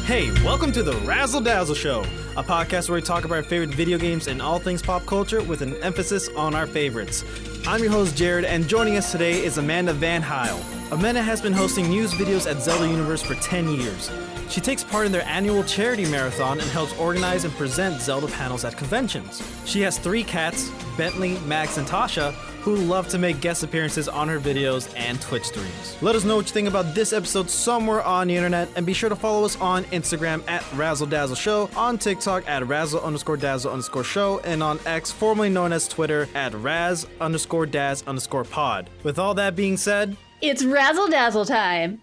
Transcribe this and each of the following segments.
Hey, welcome to the Razzle Dazzle Show, a podcast where we talk about our favorite video games and all things pop culture with an emphasis on our favorites. I'm your host, Jared, and joining us today is Amanda VanHiel. Amanda has been hosting news videos at Zelda Universe for 10 years. She takes part in their annual charity marathon and helps organize and present Zelda panels at conventions. She has 3 cats, Bentley, Max, and Tasha, who love to make guest appearances on her videos and Twitch streams. Let us know what you think about this episode somewhere on the internet, and be sure to follow us on Instagram at Razzle Dazzle Show, on TikTok at Razzle_Dazzle_Show, and on X, formerly known as Twitter, at Raz_Daz_Pod. With all that being said, it's Razzle Dazzle time.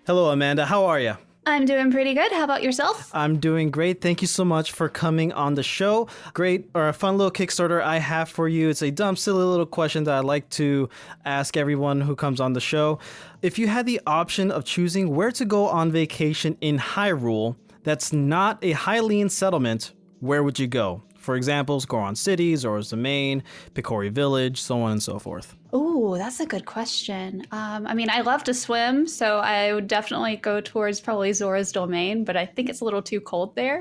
Hello, Amanda. How are you? I'm doing pretty good. How about yourself? I'm doing great. Thank you so much for coming on the show. A fun little Kickstarter I have for you. It's a dumb, silly little question that I like to ask everyone who comes on the show. If you had the option of choosing where to go on vacation in Hyrule that's not a Hylian settlement, where would you go? For example, Goron City, Zora's Domain, Piquera Village, so on and so forth. Oh, that's a good question. I love to swim, so I would definitely go towards probably Zora's Domain, but I think it's a little too cold there.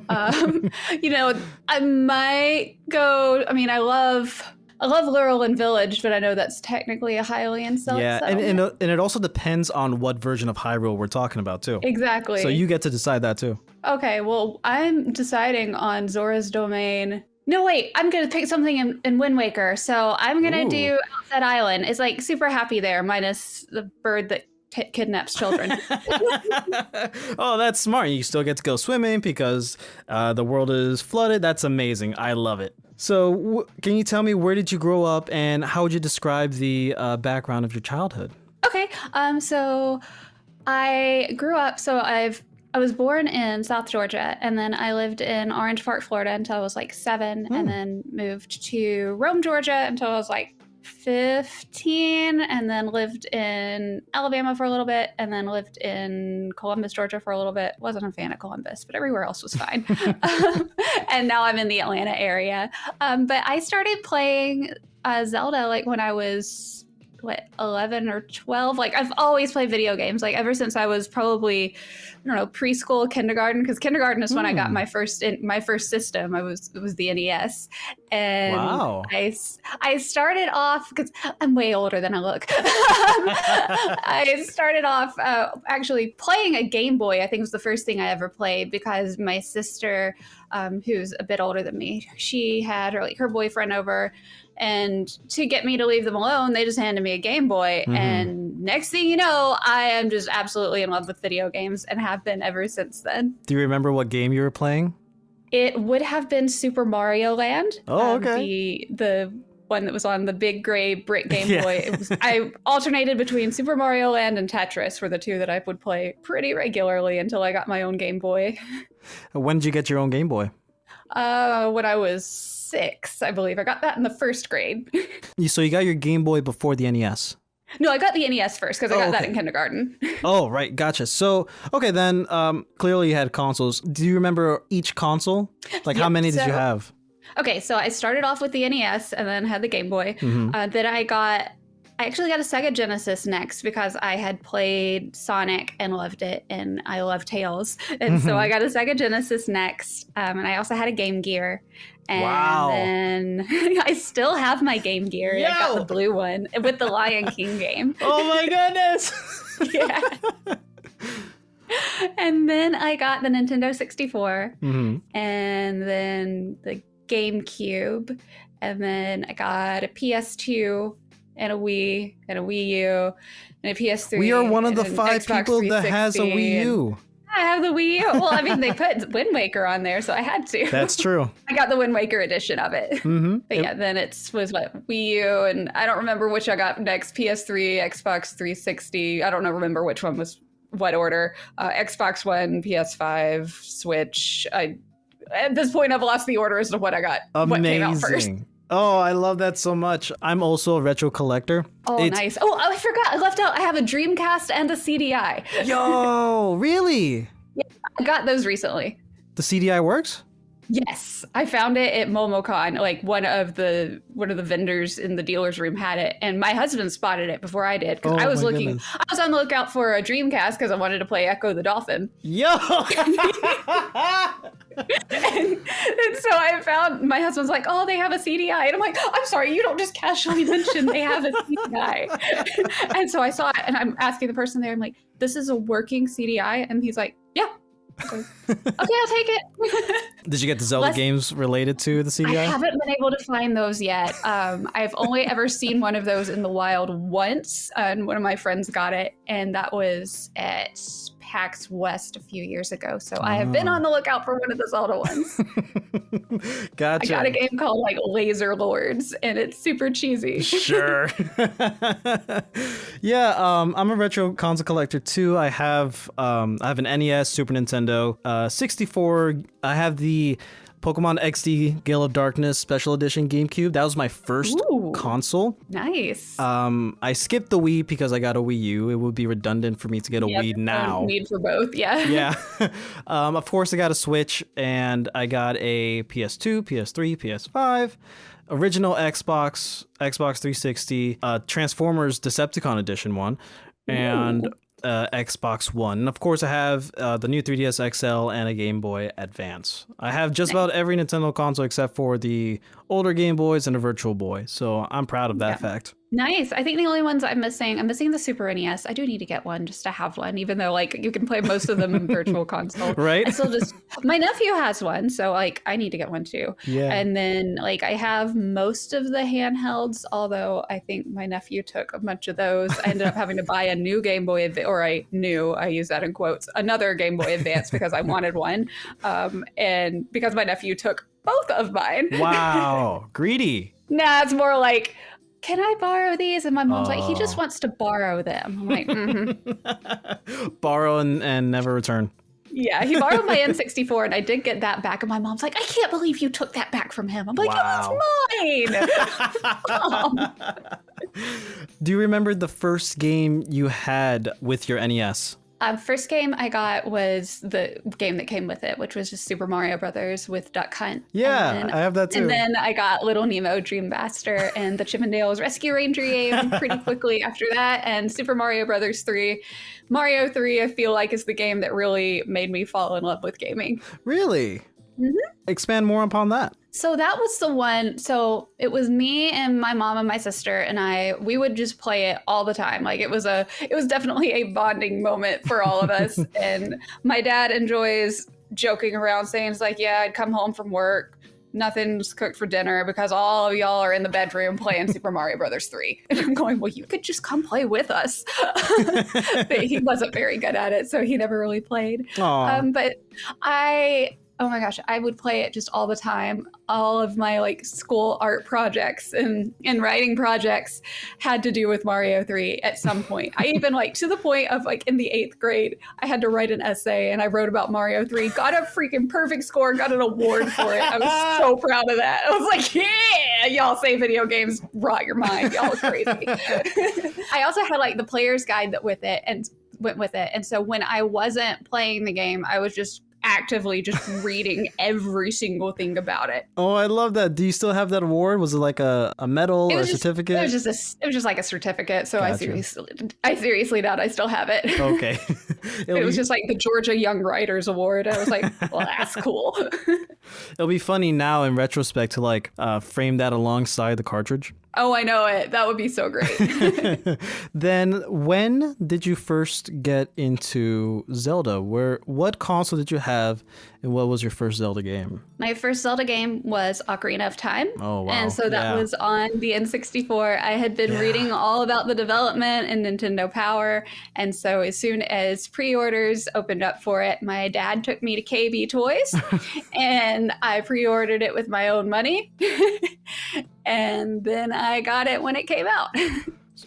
I might go, I love Lurelin Village, but I know that's technically a Hylian settlement. Yeah, and it also depends on what version of Hyrule we're talking about, too. Exactly. So you get to decide that, too. Okay, well, I'm deciding on Zora's Domain. No, wait, I'm going to pick something in Wind Waker. So I'm going to do Outset Island. It's like super happy there, minus the bird that kidnaps children. Oh, that's smart. You still get to go swimming because the world is flooded. That's amazing. I love it. So can you tell me, where did you grow up and how would you describe the background of your childhood? Okay, so I grew up, I was born in South Georgia, and then I lived in Orange Park, Florida until I was like 7, and then moved to Rome, Georgia until I was like 15, and then lived in Alabama for a little bit, and then lived in Columbus, Georgia for a little bit. Wasn't a fan of Columbus, but everywhere else was fine. And now I'm in the Atlanta area. But I started playing Zelda like when I was 11 or 12. Like, I've always played video games, like ever since I was probably, preschool, kindergarten, because kindergarten is when I got my first system. It was the NES. And wow. I started off, because I'm way older than I look. I started off actually playing a Game Boy. I think was the first thing I ever played, because my sister, who's a bit older than me, she had her boyfriend over, and to get me to leave them alone, they just handed me a Game Boy. Mm-hmm. And next thing you know, I am just absolutely in love with video games and have been ever since then. Do you remember what game you were playing? It would have been Super Mario Land. Oh, okay. The one that was on the big gray brick Game Boy. I alternated between Super Mario Land and Tetris were the two that I would play pretty regularly until I got my own Game Boy. When did you get your own Game Boy? When I was 6, I believe. I got that in the first grade. So you got your Game Boy before the NES? No, I got the NES first because I got that in kindergarten. Oh, right. Gotcha. So, okay, then clearly you had consoles. Do you remember each console? Like, how many did you have? Okay, so I started off with the NES and then had the Game Boy. Mm-hmm. Then I actually got a Sega Genesis next because I had played Sonic and loved it, and I love Tails. And so I got a Sega Genesis next, and I also had a Game Gear. And then I still have my Game Gear. Yo! I got the blue one with the Lion King game. Oh my goodness! Yeah. And then I got the Nintendo 64, and then the GameCube, and then I got a PS2, and a Wii, and a Wii U, and a PS3. We are one of the 5 people that has a Wii U. I have the Wii U. Well, they put Wind Waker on there, so I had to. That's true. I got the Wind Waker edition of it. Mm-hmm. But yeah, then was Wii U, and I don't remember which I got next. PS3, Xbox 360. I don't remember which one was what order. Xbox One, PS5, Switch. At this point, I've lost the order as to what I got. Amazing. What came out first. Oh, I love that so much. I'm also a retro collector. Oh, nice. Oh, I forgot. I left out. I have a Dreamcast and a CDI. Yo, really? Yeah, I got those recently. The CDI works? Yes, I found it at MomoCon. Like one of the vendors in the dealer's room had it, and my husband spotted it before I did because Oh I was my looking. goodness. I was on the lookout for a Dreamcast because I wanted to play Echo the Dolphin. Yo! And so I found my husband's like, oh, they have a CDI. And I'm like, I'm sorry, you don't just casually mention they have a CDI. And so I saw it and I'm asking the person there, I'm like, this is a working CDI? And he's like, yeah. Okay, I'll take it. Did you get the Zelda games related to the CDI? I haven't been able to find those yet. I've only ever seen one of those in the wild once, and one of my friends got it, and that was at PAX West a few years ago. So I have been on the lookout for one of the Zelda ones. Gotcha. I got a game called like Laser Lords, and it's super cheesy. Sure. Yeah, I'm a retro console collector too. I have an NES, Super Nintendo, 64. I have the Pokemon XD Gale of Darkness Special Edition GameCube. That was my first console. Nice. I skipped the Wii because I got a Wii U. It would be redundant for me to get a Wii now. Need for both, yeah. Yeah. Of course, I got a Switch, and I got a PS2, PS3, PS5, original Xbox 360, Transformers Decepticon Edition one, and Xbox One. And of course, I have the new 3DS XL and a Game Boy Advance. I have just about every Nintendo console except for the older Game Boys and a Virtual Boy. So I'm proud of that fact. Nice. I think the only ones I'm missing the Super NES. I do need to get one just to have one, even though like you can play most of them in Virtual Console. Right. I still just, my nephew has one, so like I need to get one too. Yeah. And then like I have most of the handhelds, although I think my nephew took a bunch of those. I ended up having to buy a new Game Boy, I use that in quotes, another Game Boy Advance because I wanted one. And because my nephew took both of mine. Wow. Greedy. Nah, it's more like, can I borrow these? And my mom's like, he just wants to borrow them. I'm like, Borrow and never return. Yeah, he borrowed my N64 and I did get that back. And my mom's like, I can't believe you took that back from him. I'm like, wow. It was mine. Do you remember the first game you had with your NES? First game I got was the game that came with it, which was just Super Mario Brothers with Duck Hunt. Yeah, I have that too. And then I got Little Nemo, Dream Master, and the Chippendales Rescue Ranger game pretty quickly after that, and Super Mario Brothers 3. Mario 3, I feel like, is the game that really made me fall in love with gaming. Really? Mm-hmm. Expand more upon that. So that was the one. So it was me and my mom and my sister and we would just play it all the time. Like it was definitely a bonding moment for all of us. And my dad enjoys joking around saying, it's like, yeah, I'd come home from work, nothing's cooked for dinner because all of y'all are in the bedroom playing Super Mario Brothers 3. And I'm going, well, you could just come play with us. But he wasn't very good at it, so he never really played. But oh my gosh, I would play it just all the time. All of my like school art projects and writing projects had to do with Mario 3 at some point. I even like to the point of like in the 8th grade, I had to write an essay and I wrote about Mario 3, got a freaking perfect score, got an award for it. I was so proud of that. I was like, yeah, y'all say video games rot your mind. Y'all are crazy. I also had like the player's guide that went with it. And so when I wasn't playing the game, I was just actively just reading every single thing about it. Oh, I love that. Do you still have that award? Was it like a medal or a certificate? It was just like a certificate. So gotcha. I seriously doubt I still have it. Okay. It was just like the Georgia Young Writers Award. I was like, well, that's cool. It'll be funny now in retrospect to like frame that alongside the cartridge. Oh, I know it. That would be so great. Then when did you first get into Zelda? What console did you have and what was your first Zelda game? My first Zelda game was Ocarina of Time. Oh, wow. And so that was on the N64. I had been reading all about the development and Nintendo Power. And so as soon as pre-orders opened up for it, my dad took me to KB Toys and I pre-ordered it with my own money. And then I got it when it came out.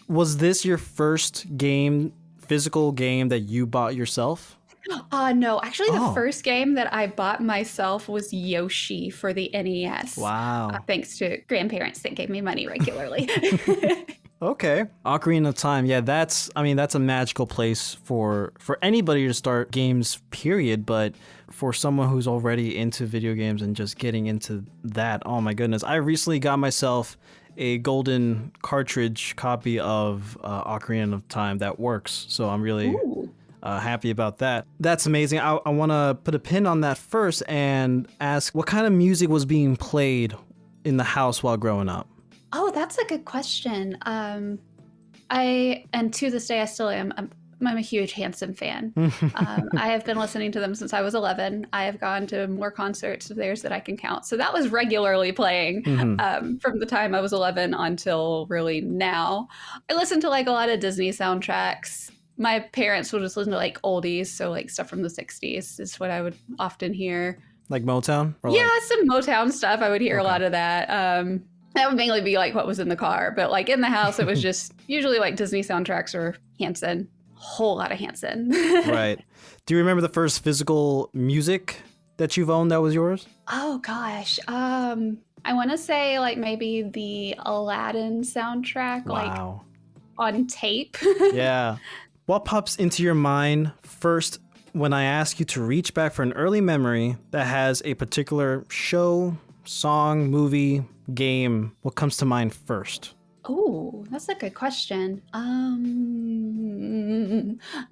Was this your first physical game that you bought yourself? No, actually the first game that I bought myself was Yoshi for the NES. Wow. Thanks to grandparents that gave me money regularly. Okay. Ocarina of Time. Yeah, that's a magical place for anybody to start games, period. But for someone who's already into video games and just getting into that, oh my goodness. I recently got myself a golden cartridge copy of Ocarina of Time that works. So I'm really happy about that. That's amazing. I want to put a pin on that first and ask what kind of music was being played in the house while growing up? Oh, that's a good question. And to this day, I still am. I'm a huge Hanson fan. I have been listening to them since I was 11. I have gone to more concerts of theirs that I can count. So that was regularly playing from the time I was 11 until really now. I listen to like a lot of Disney soundtracks. My parents will just listen to like oldies, so like stuff from the 60s is what I would often hear. Like Motown? Yeah, some Motown stuff. I would hear a lot of that. That would mainly be like what was in the car, but like in the house, it was just usually like Disney soundtracks or Hanson. Whole lot of Hanson. Right. Do you remember the first physical music that you've owned that was yours? Oh gosh. I want to say like maybe the Aladdin soundtrack, like on tape. Yeah. What pops into your mind first when I ask you to reach back for an early memory that has a particular show, song, movie, game? What comes to mind first? Oh, that's a good question. I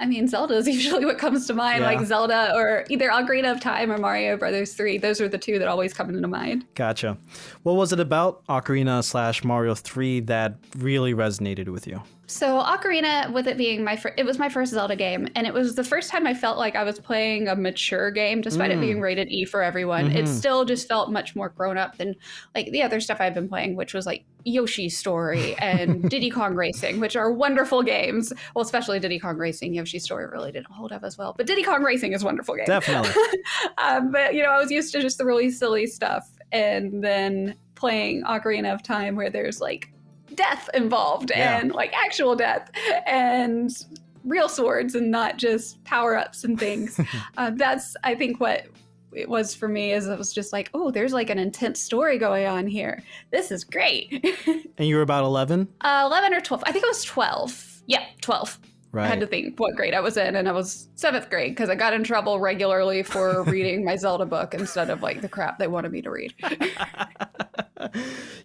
mean, Zelda is usually what comes to mind, like Zelda or either Ocarina of Time or Mario Brothers 3. Those are the two that always come into mind. Gotcha. What was it about Ocarina/Mario 3 that really resonated with you? So Ocarina, with it being it was my first Zelda game, and it was the first time I felt like I was playing a mature game, despite it being rated E for everyone. It still just felt much more grown up than like the other stuff I've been playing, which was like Yoshi's Story and Diddy Kong Racing, which are wonderful games. Well, especially Diddy Kong Racing. Yoshi's Story really didn't hold up as well, but Diddy Kong Racing is a wonderful game. Definitely. But I was used to just the really silly stuff, and then playing Ocarina of Time, where there's like death involved and like actual death and real swords and not just power-ups and things. That's, I think, what it was for me, is it was just like, oh, there's like an intense story going on here. This is great. And you were about 11? 11 or 12. I think I was 12. Yeah, 12. Right. I had to think what grade I was in, and I was 7th grade because I got in trouble regularly for reading my Zelda book instead of like the crap they wanted me to read.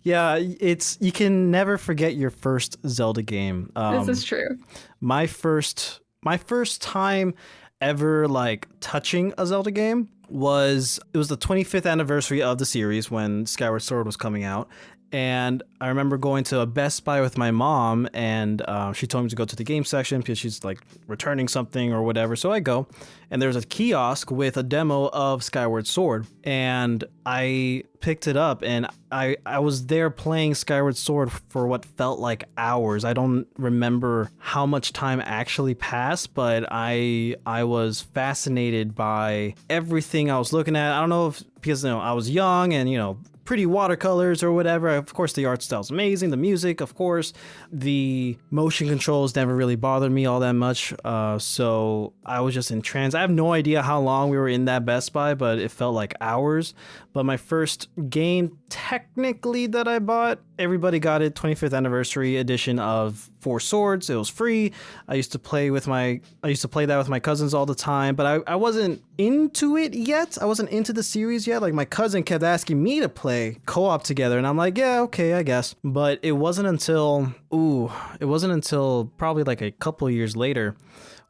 Yeah, you can never forget your first Zelda game. This is true. My first time ever like touching a Zelda game was the 25th anniversary of the series when Skyward Sword was coming out. And I remember going to a Best Buy with my mom, and she told me to go to the game section because she's like returning something or whatever. So I go, and there's a kiosk with a demo of Skyward Sword, and I picked it up, and I was there playing Skyward Sword for what felt like hours. I don't remember how much time actually passed, but I was fascinated by everything I was looking at. I don't know if because I was young and pretty watercolors or whatever. Of course, the art style's amazing. The music, of course. The motion controls never really bothered me all that much. So I was just in trance. I have no idea how long we were in that Best Buy, but it felt like hours. But my first game, technically, that I bought, everybody got it, 25th anniversary edition of Four Swords. It was free. I used to play that with my cousins all the time, but I wasn't into it yet. I wasn't into the series yet. Like, my cousin kept asking me to play co-op together, and I'm like, yeah, okay, I guess. But it wasn't until probably like a couple of years later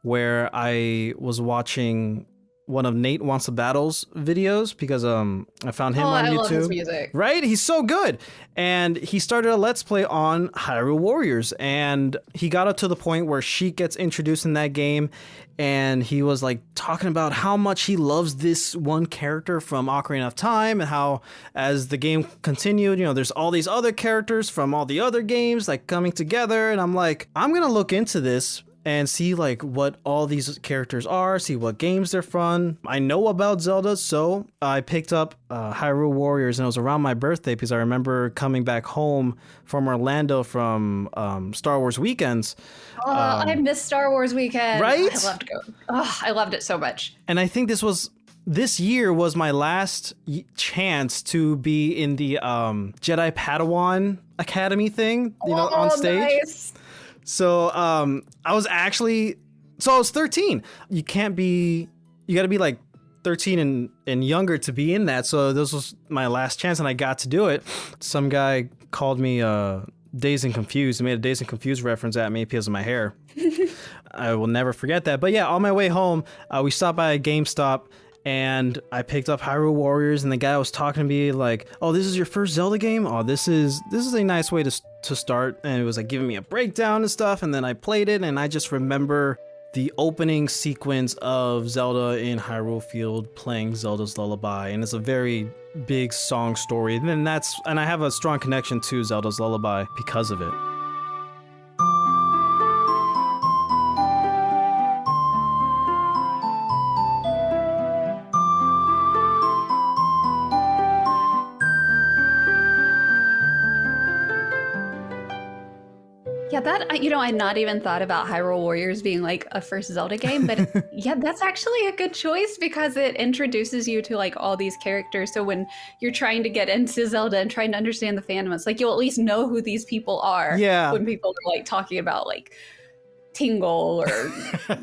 where I was watching one of Nate Wants to Battle's videos because I found him on YouTube. I love his music. Right? He's so good. And he started a Let's Play on Hyrule Warriors, and he got up to the point where Sheik gets introduced in that game, and he was like talking about how much he loves this one character from Ocarina of Time, and how as the game continued, there's all these other characters from all the other games like coming together, and I'm like, I'm gonna look into this and see like what all these characters are, see what games they're from. I know about Zelda, so I picked up Hyrule Warriors, and it was around my birthday because I remember coming back home from Orlando from Star Wars weekends. Oh, I miss Star Wars weekend. Right? I loved going. Oh, I loved it so much. And I think this year was my last chance to be in the Jedi Padawan academy thing, on Oh, stage. nice. So I was 13. You got to be like 13 and younger to be in that. So this was my last chance and I got to do it. Some guy called me Dazed and Confused. He made a Dazed and Confused reference at me because of my hair. I will never forget that. But yeah, on my way home, we stopped by a GameStop and I picked up Hyrule Warriors, and the guy was talking to me like, "Oh, this is your first Zelda game? Oh, this is a nice way to start." And it was like giving me a breakdown and stuff, and then I played it, and I just remember the opening sequence of Zelda in Hyrule Field playing Zelda's Lullaby, and it's a very big song story. And I have a strong connection to Zelda's Lullaby because of it. Yeah, I'd not even thought about Hyrule Warriors being like a first Zelda game, but yeah, that's actually a good choice because it introduces you to like all these characters. So when you're trying to get into Zelda and trying to understand the fandom, it's like you'll at least know who these people are. Yeah. When people are like talking about like Tingle or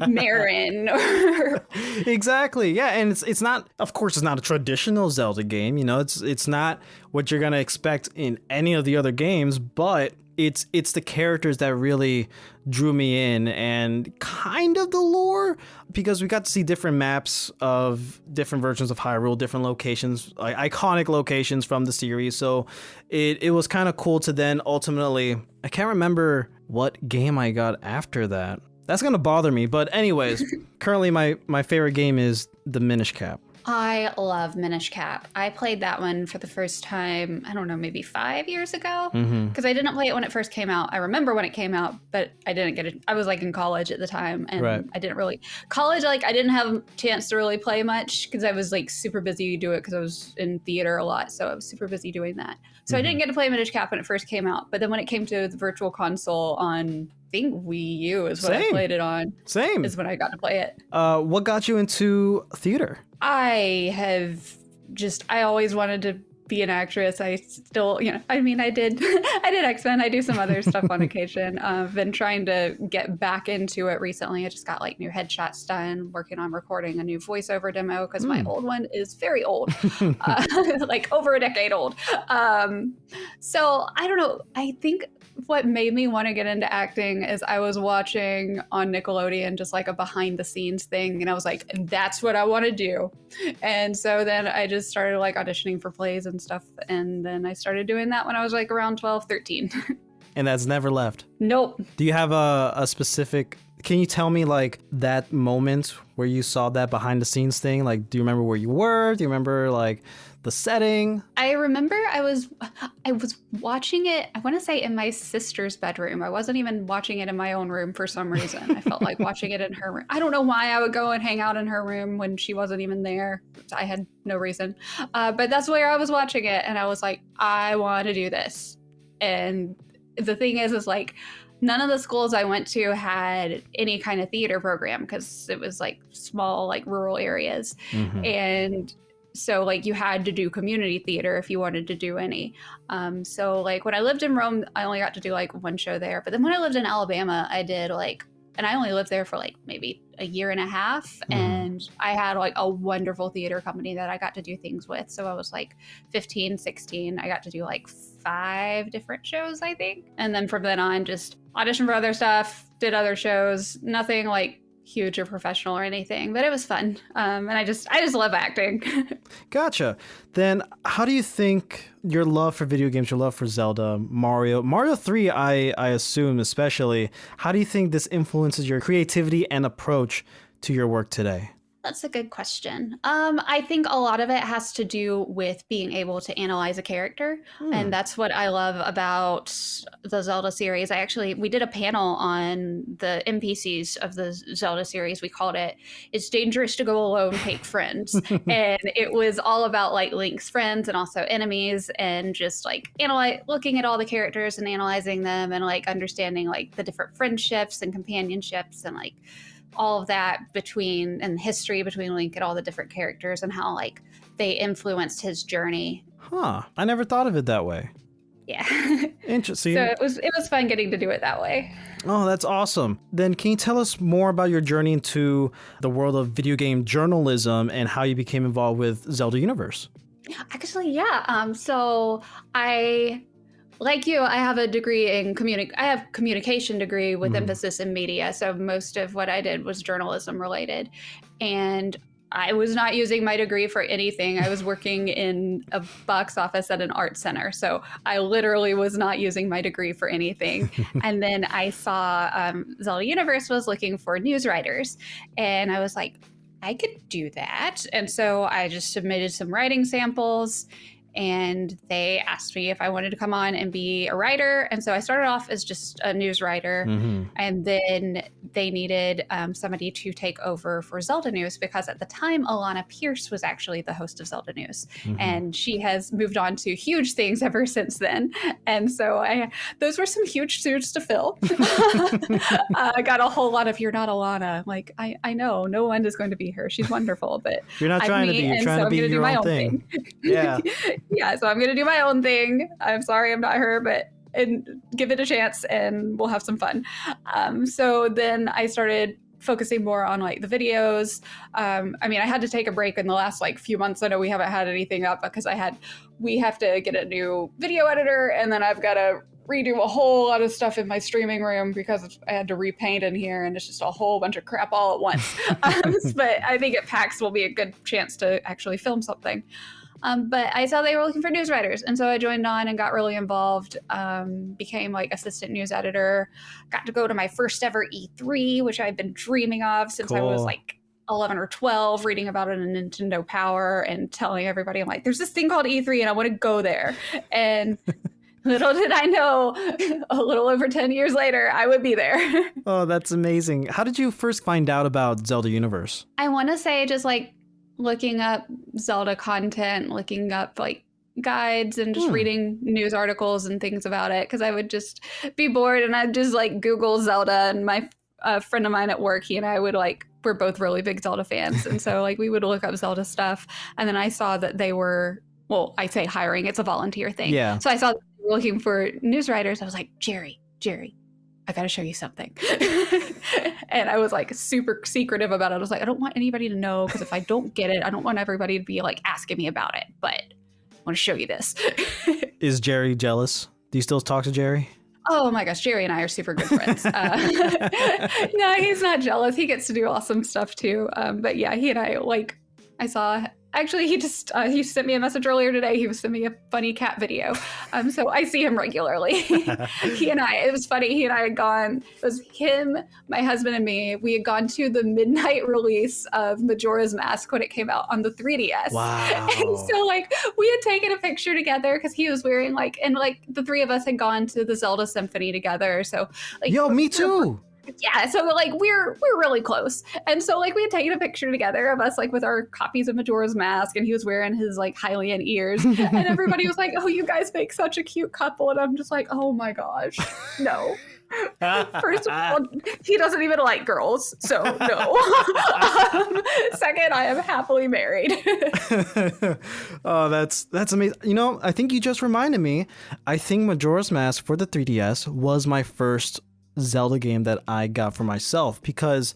Marin or Exactly. Yeah, and it's not, of course, it's not a traditional Zelda game, it's not what you're going to expect in any of the other games, but it's the characters that really drew me in, and kind of the lore, because we got to see different maps of different versions of Hyrule, different locations, like iconic locations from the series. So it was kind of cool to then ultimately, I can't remember what game I got after that. That's going to bother me. But anyways, currently my favorite game is the Minish Cap. I love Minish Cap. I played that one for the first time, I don't know, maybe 5 years ago, because I didn't play it when it first came out. I remember when it came out, but I didn't get it. I was like in college at the time, and Right. I didn't really college. Like I didn't have a chance to really play much because I was like super busy doing it because I was in theater a lot, so I was super busy doing that. So I didn't get to play Minish Cap when it first came out. But then when it came to the Virtual Console on, I think Wii U is what I played it on. Same. Is when I got to play it. What got you into theater? I always wanted to be an actress. I still, I did X-Men. I do some other stuff on occasion. I've been trying to get back into it recently. I just got like new headshots done, working on recording a new voiceover demo because my old one is very old, like over a decade old. So I don't know. I think what made me want to get into acting is I was watching on Nickelodeon just like a behind the scenes thing, and I was like, that's what I want to do. And so then I just started like auditioning for plays and stuff, and then I started doing that when I was like around 12, 13. And that's never left. Nope. Do you have a specific, can you tell me like that moment where you saw that behind the scenes thing? Like, do you remember where you were? Do you remember like the setting? I remember I was watching it, I want to say in my sister's bedroom. I wasn't even watching it in my own room for some reason. I felt like watching it in her room. I don't know why I would go and hang out in her room when she wasn't even there. I had no reason. But that's where I was watching it. And I was like, I want to do this. And the thing is like, none of the schools I went to had any kind of theater program because it was like small, like rural areas. And so like you had to do community theater if you wanted to do any. So like when I lived in Rome, I only got to do like one show there. But then when I lived in Alabama, I did like, and I only lived there for like maybe a year and a half. And I had like a wonderful theater company that I got to do things with. So I was like 15, 16. I got to do like 5 different shows, I think. And then from then on, just auditioned for other stuff, did other shows, nothing like huge or professional or anything, but it was fun. And I just love acting. Gotcha. Then how do you think your love for video games, your love for Zelda, Mario 3, I assume especially, how do you think this influences your creativity and approach to your work today? That's a good question. I think a lot of it has to do with being able to analyze a character. And that's what I love about the Zelda series. We did a panel on the NPCs of the Zelda series. We called it, "It's Dangerous to Go Alone, Take Friends." And it was all about like Link's friends and also enemies, and just like looking at all the characters and analyzing them and like understanding like the different friendships and companionships and like all of that and history between Link and all the different characters and how like they influenced his journey. I never thought of it that way. Yeah. Interesting. So it was fun getting to do it that way. Oh, that's awesome. Then can you tell us more about your journey into the world of video game journalism and how you became involved with Zelda Universe? Actually, yeah. So I, like you, I have a degree in I have communication degree with emphasis in media. So most of what I did was journalism related. And I was not using my degree for anything. I was working in a box office at an art center. So I literally was not using my degree for anything. And then I saw Zelda Universe was looking for news writers. And I was like, I could do that. And so I just submitted some writing samples. And they asked me if I wanted to come on and be a writer. And so I started off as just a news writer. And then they needed somebody to take over for Zelda News because at the time, Alana Pierce was actually the host of Zelda News. And she has moved on to huge things ever since then. And so those were some huge shoes to fill. I got a whole lot of, "You're not Alana." Like, I know, no one is going to be her. She's wonderful, but You're not trying to be, you're trying to be your own thing. Yeah. Yeah, so I'm going to do my own thing. I'm sorry I'm not her, but give it a chance and we'll have some fun. So then I started focusing more on like the videos. I mean, I had to take a break in the last like few months. I know we haven't had anything up because we have to get a new video editor, and then I've got to redo a whole lot of stuff in my streaming room because I had to repaint in here, and it's just a whole bunch of crap all at once. But I think at PAX will be a good chance to actually film something. But I saw they were looking for news writers. And so I joined on and got really involved, became like assistant news editor, got to go to my first ever E3, which I've been dreaming of since I was like 11 or 12, reading about it in Nintendo Power and telling everybody, I'm like, there's this thing called E3 and I want to go there. And little did I know, a little over 10 years later, I would be there. Oh, that's amazing. How did you first find out about Zelda Universe? I want to say just like looking up Zelda content, looking up like guides and just reading news articles and things about it, because I would just be bored and I'd just like Google Zelda, and my friend of mine at work, he and I would like, we're both really big Zelda fans, and so like we would look up Zelda stuff, and then I saw that they were, well, I say hiring, it's a volunteer thing. Yeah. So I saw they were looking for news writers. I was like, Jerry, I got to show you something. And I was like super secretive about it. I was like, I don't want anybody to know, because if I don't get it, I don't want everybody to be like asking me about it, but I want to show you this. Is Jerry jealous? Do you still talk to Jerry? Oh my gosh, Jerry and I are super good friends. No, he's not jealous. He gets to do awesome stuff too. But yeah, he and I, like, I saw, actually, he sent me a message earlier today. He was sending me a funny cat video. So I see him regularly. He and I, it was funny. He and I had gone, it was him, my husband, and me. We had gone to the midnight release of Majora's Mask when it came out on the 3DS. Wow. And so like we had taken a picture together because he was wearing like, and like the three of us had gone to the Zelda Symphony together. So like, yo, me too. Yeah, so like we're really close, and so like we had taken a picture together of us like with our copies of Majora's Mask, and he was wearing his like Hylian ears, and everybody was like, "Oh, you guys make such a cute couple," and I'm just like, "Oh my gosh, no." First of all, he doesn't even like girls, so no. Second, I am happily married. Oh, that's amazing. You know, I think you just reminded me. I think Majora's Mask for the 3DS was my first Zelda game that I got for myself, because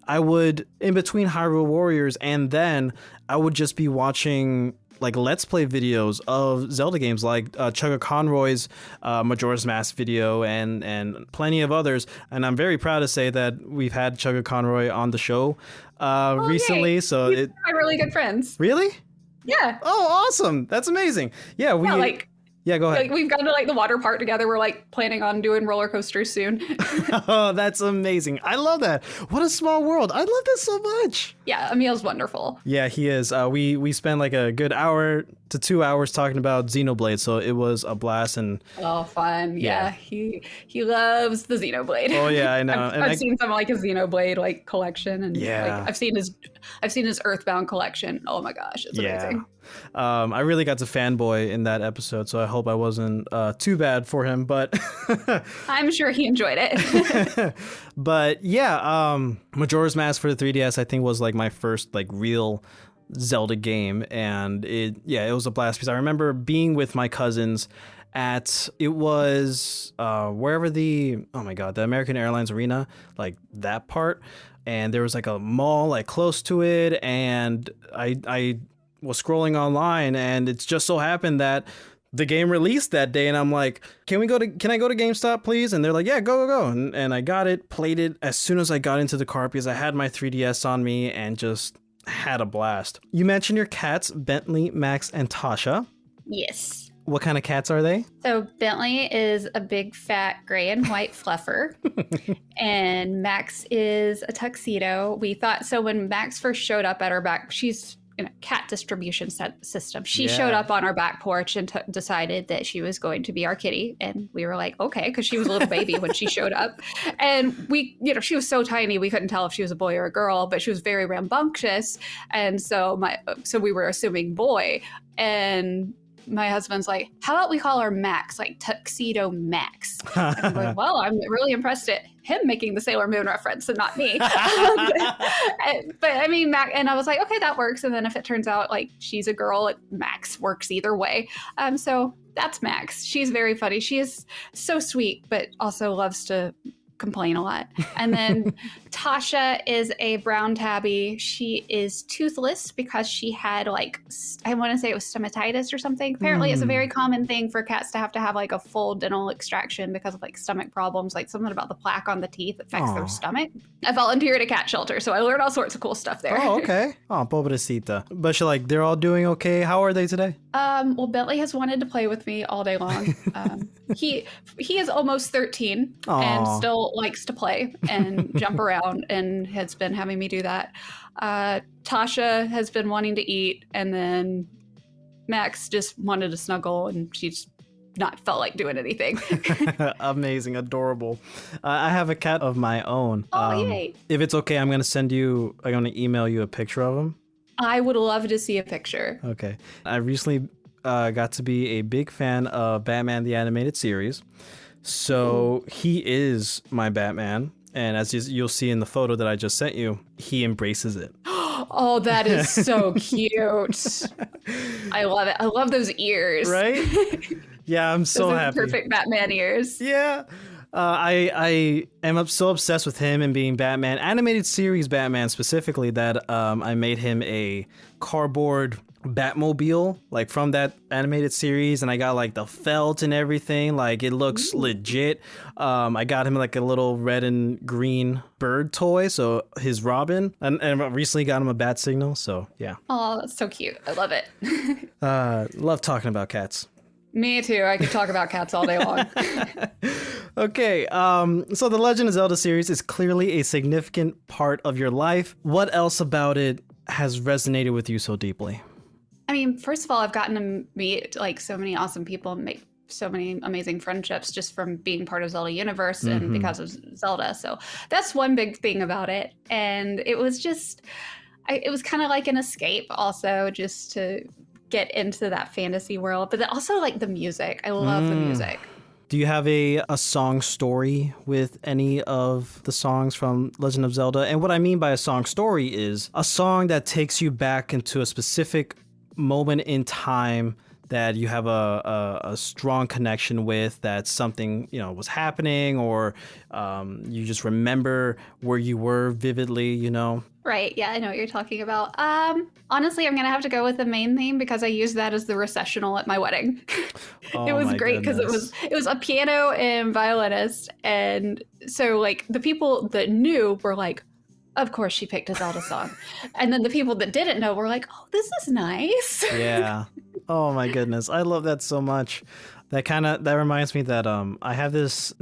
I would, in between Hyrule Warriors and then, I would just be watching like Let's Play videos of Zelda games, like Chugga Conroy's Majora's Mask video and plenty of others. And I'm very proud to say that we've had Chugga Conroy on the show recently. Yay. So We're really good friends. Really? Yeah. Oh, awesome. That's amazing. Yeah, yeah, go ahead. Like we've gone to like the water park together. We're like planning on doing roller coasters soon. Oh, that's amazing. I love that. What a small world. I love that so much. Yeah, Emil's wonderful. Yeah, he is. We spent like a good hour to 2 hours talking about Xenoblade, so it was a blast. And oh, fun. Yeah. He loves the Xenoblade. Oh yeah, I know. I've seen some like his Xenoblade like collection, and yeah, like, I've seen his Earthbound collection. Oh my gosh, it's amazing. I really got to fanboy in that episode, so I hope I wasn't too bad for him, but I'm sure he enjoyed it. But yeah, Majora's Mask for the 3DS I think was like my first like real Zelda game, and it was a blast because I remember being with my cousins it was wherever the American Airlines Arena, like that part. And there was like a mall like close to it. And I was scrolling online, and it's just so happened that the game released that day, and I'm like, can I go to GameStop, please? And they're like, yeah, go. And I got it, played it as soon as I got into the car because I had my 3DS on me and just had a blast. You mentioned your cats, Bentley, Max, and Tasha. Yes. What kind of cats are they? So Bentley is a big, fat, gray and white fluffer. And Max is a tuxedo. We thought, so when Max first showed up at our back, she's in a cat distribution system. She showed up on our back porch and decided that she was going to be our kitty. And we were like, okay, because she was a little baby when she showed up. And she was so tiny, we couldn't tell if she was a boy or a girl, but she was very rambunctious. And so we were assuming boy. And my husband's like, how about we call her Max, like Tuxedo Max? And I'm like, well, I'm really impressed at him making the Sailor Moon reference and not me. But I mean, Max, and I was like, okay, that works. And then if it turns out like she's a girl, Max works either way. So that's Max. She's very funny. She is so sweet, but also loves to complain a lot. And then Tasha is a brown tabby. She is toothless because she had I want to say it was stomatitis or something. Apparently it's a very common thing for cats to have like a full dental extraction because of like stomach problems, like something about the plaque on the teeth affects their stomach. I volunteer at a cat shelter, so I learned all sorts of cool stuff there. Oh, okay. Oh, pobrecita. But they're all doing okay. How are they today? Well, Bentley has wanted to play with me all day long. He is almost 13 and still likes to play and jump around and has been having me do that. Tasha has been wanting to eat, and then Max just wanted to snuggle, and she's not felt like doing anything. Amazing, adorable. I have a cat of my own. Oh, yay. If it's okay, I'm going to email you a picture of him. I would love to see a picture. Okay. I recently got to be a big fan of Batman the Animated Series. So he is my Batman. And as you'll see in the photo that I just sent you, he embraces it. Oh, that is so cute. I love it. I love those ears. Right? Yeah, I'm so happy. Perfect Batman ears. Yeah. I am so obsessed with him and being Batman, animated series Batman specifically, that I made him a cardboard Batmobile, like from that animated series, and I got like the felt and everything, like it looks legit. I got him like a little red and green bird toy, so his Robin, and I recently got him a bat signal, so yeah. Oh, that's so cute. I love it. Love talking about cats. Me too. I could talk about cats all day long. Okay, so the Legend of Zelda series is clearly a significant part of your life. What else about it has resonated with you so deeply? I mean, first of all, I've gotten to meet like so many awesome people and make so many amazing friendships just from being part of Zelda Universe and because of Zelda. So that's one big thing about it. And it was just, it was kind of like an escape also, just to get into that fantasy world. But then also like the music. I love the music. Do you have a song story with any of the songs from Legend of Zelda? And what I mean by a song story is a song that takes you back into a specific moment in time that you have a strong connection with, that something, was happening, or you just remember where you were vividly, Right. Yeah, I know what you're talking about. Honestly, I'm going to have to go with the main theme because I used that as the recessional at my wedding. It was great because it was a piano and violinist. And so like the people that knew were like, of course she picked a Zelda song. And then the people that didn't know were like, oh, this is nice. Yeah. Oh my goodness. I love that so much. That reminds me that I have this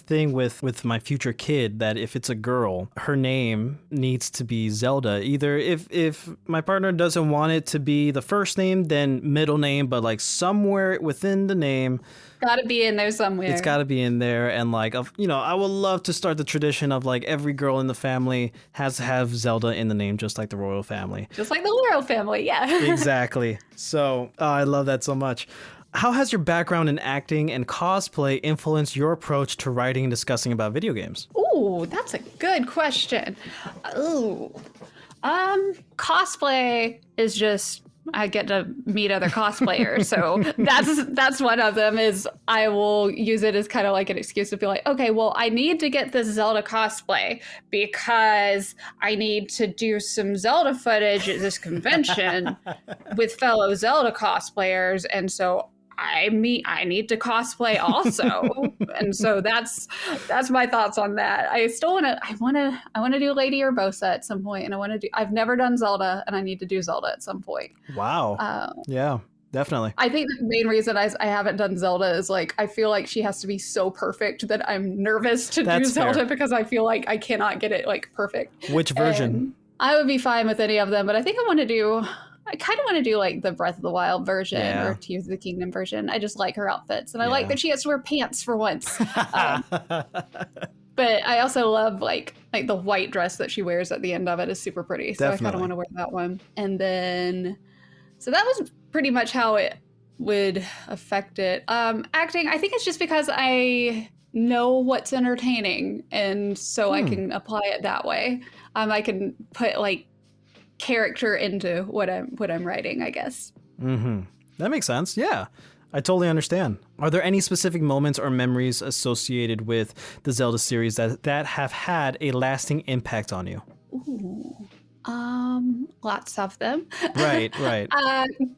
thing with my future kid, that if it's a girl, her name needs to be Zelda. Either if my partner doesn't want it to be the first name, then middle name, but like somewhere within the name, gotta be in there somewhere. It's gotta be in there. And like, I would love to start the tradition of like every girl in the family has to have Zelda in the name, just like the royal family. Just like the royal family, yeah. Exactly. So I love that so much. How has your background in acting and cosplay influenced your approach to writing and discussing about video games? Ooh, that's a good question. Ooh. Cosplay is just I get to meet other cosplayers. So that's one of them. Is I will use it as kind of like an excuse to be like, okay, well, I need to get this Zelda cosplay because I need to do some Zelda footage at this convention with fellow Zelda cosplayers, and so I need to cosplay also. And so that's my thoughts on that. I want to do Lady Urbosa at some point, and I've never done Zelda, and I need to do Zelda at some point. Wow. Yeah, definitely. I think the main reason I haven't done Zelda is like I feel like she has to be so perfect that I'm nervous to do Zelda fair. Because I feel like I cannot get it like perfect. Which version? And I would be fine with any of them, but I think I kind of want to do like the Breath of the Wild version or Tears of the Kingdom version. I just like her outfits, and I like that she has to wear pants for once. But I also love like the white dress that she wears at the end of it is super pretty. So definitely. I kind of want to wear that one. And then, so that was pretty much how it would affect it. Acting, I think it's just because I know what's entertaining, and so I can apply it that way. I can put like character into what I'm writing, I guess. That makes sense. Yeah, I totally understand. Are there any specific moments or memories associated with the Zelda series that have had a lasting impact on you? Ooh. Lots of them. Right.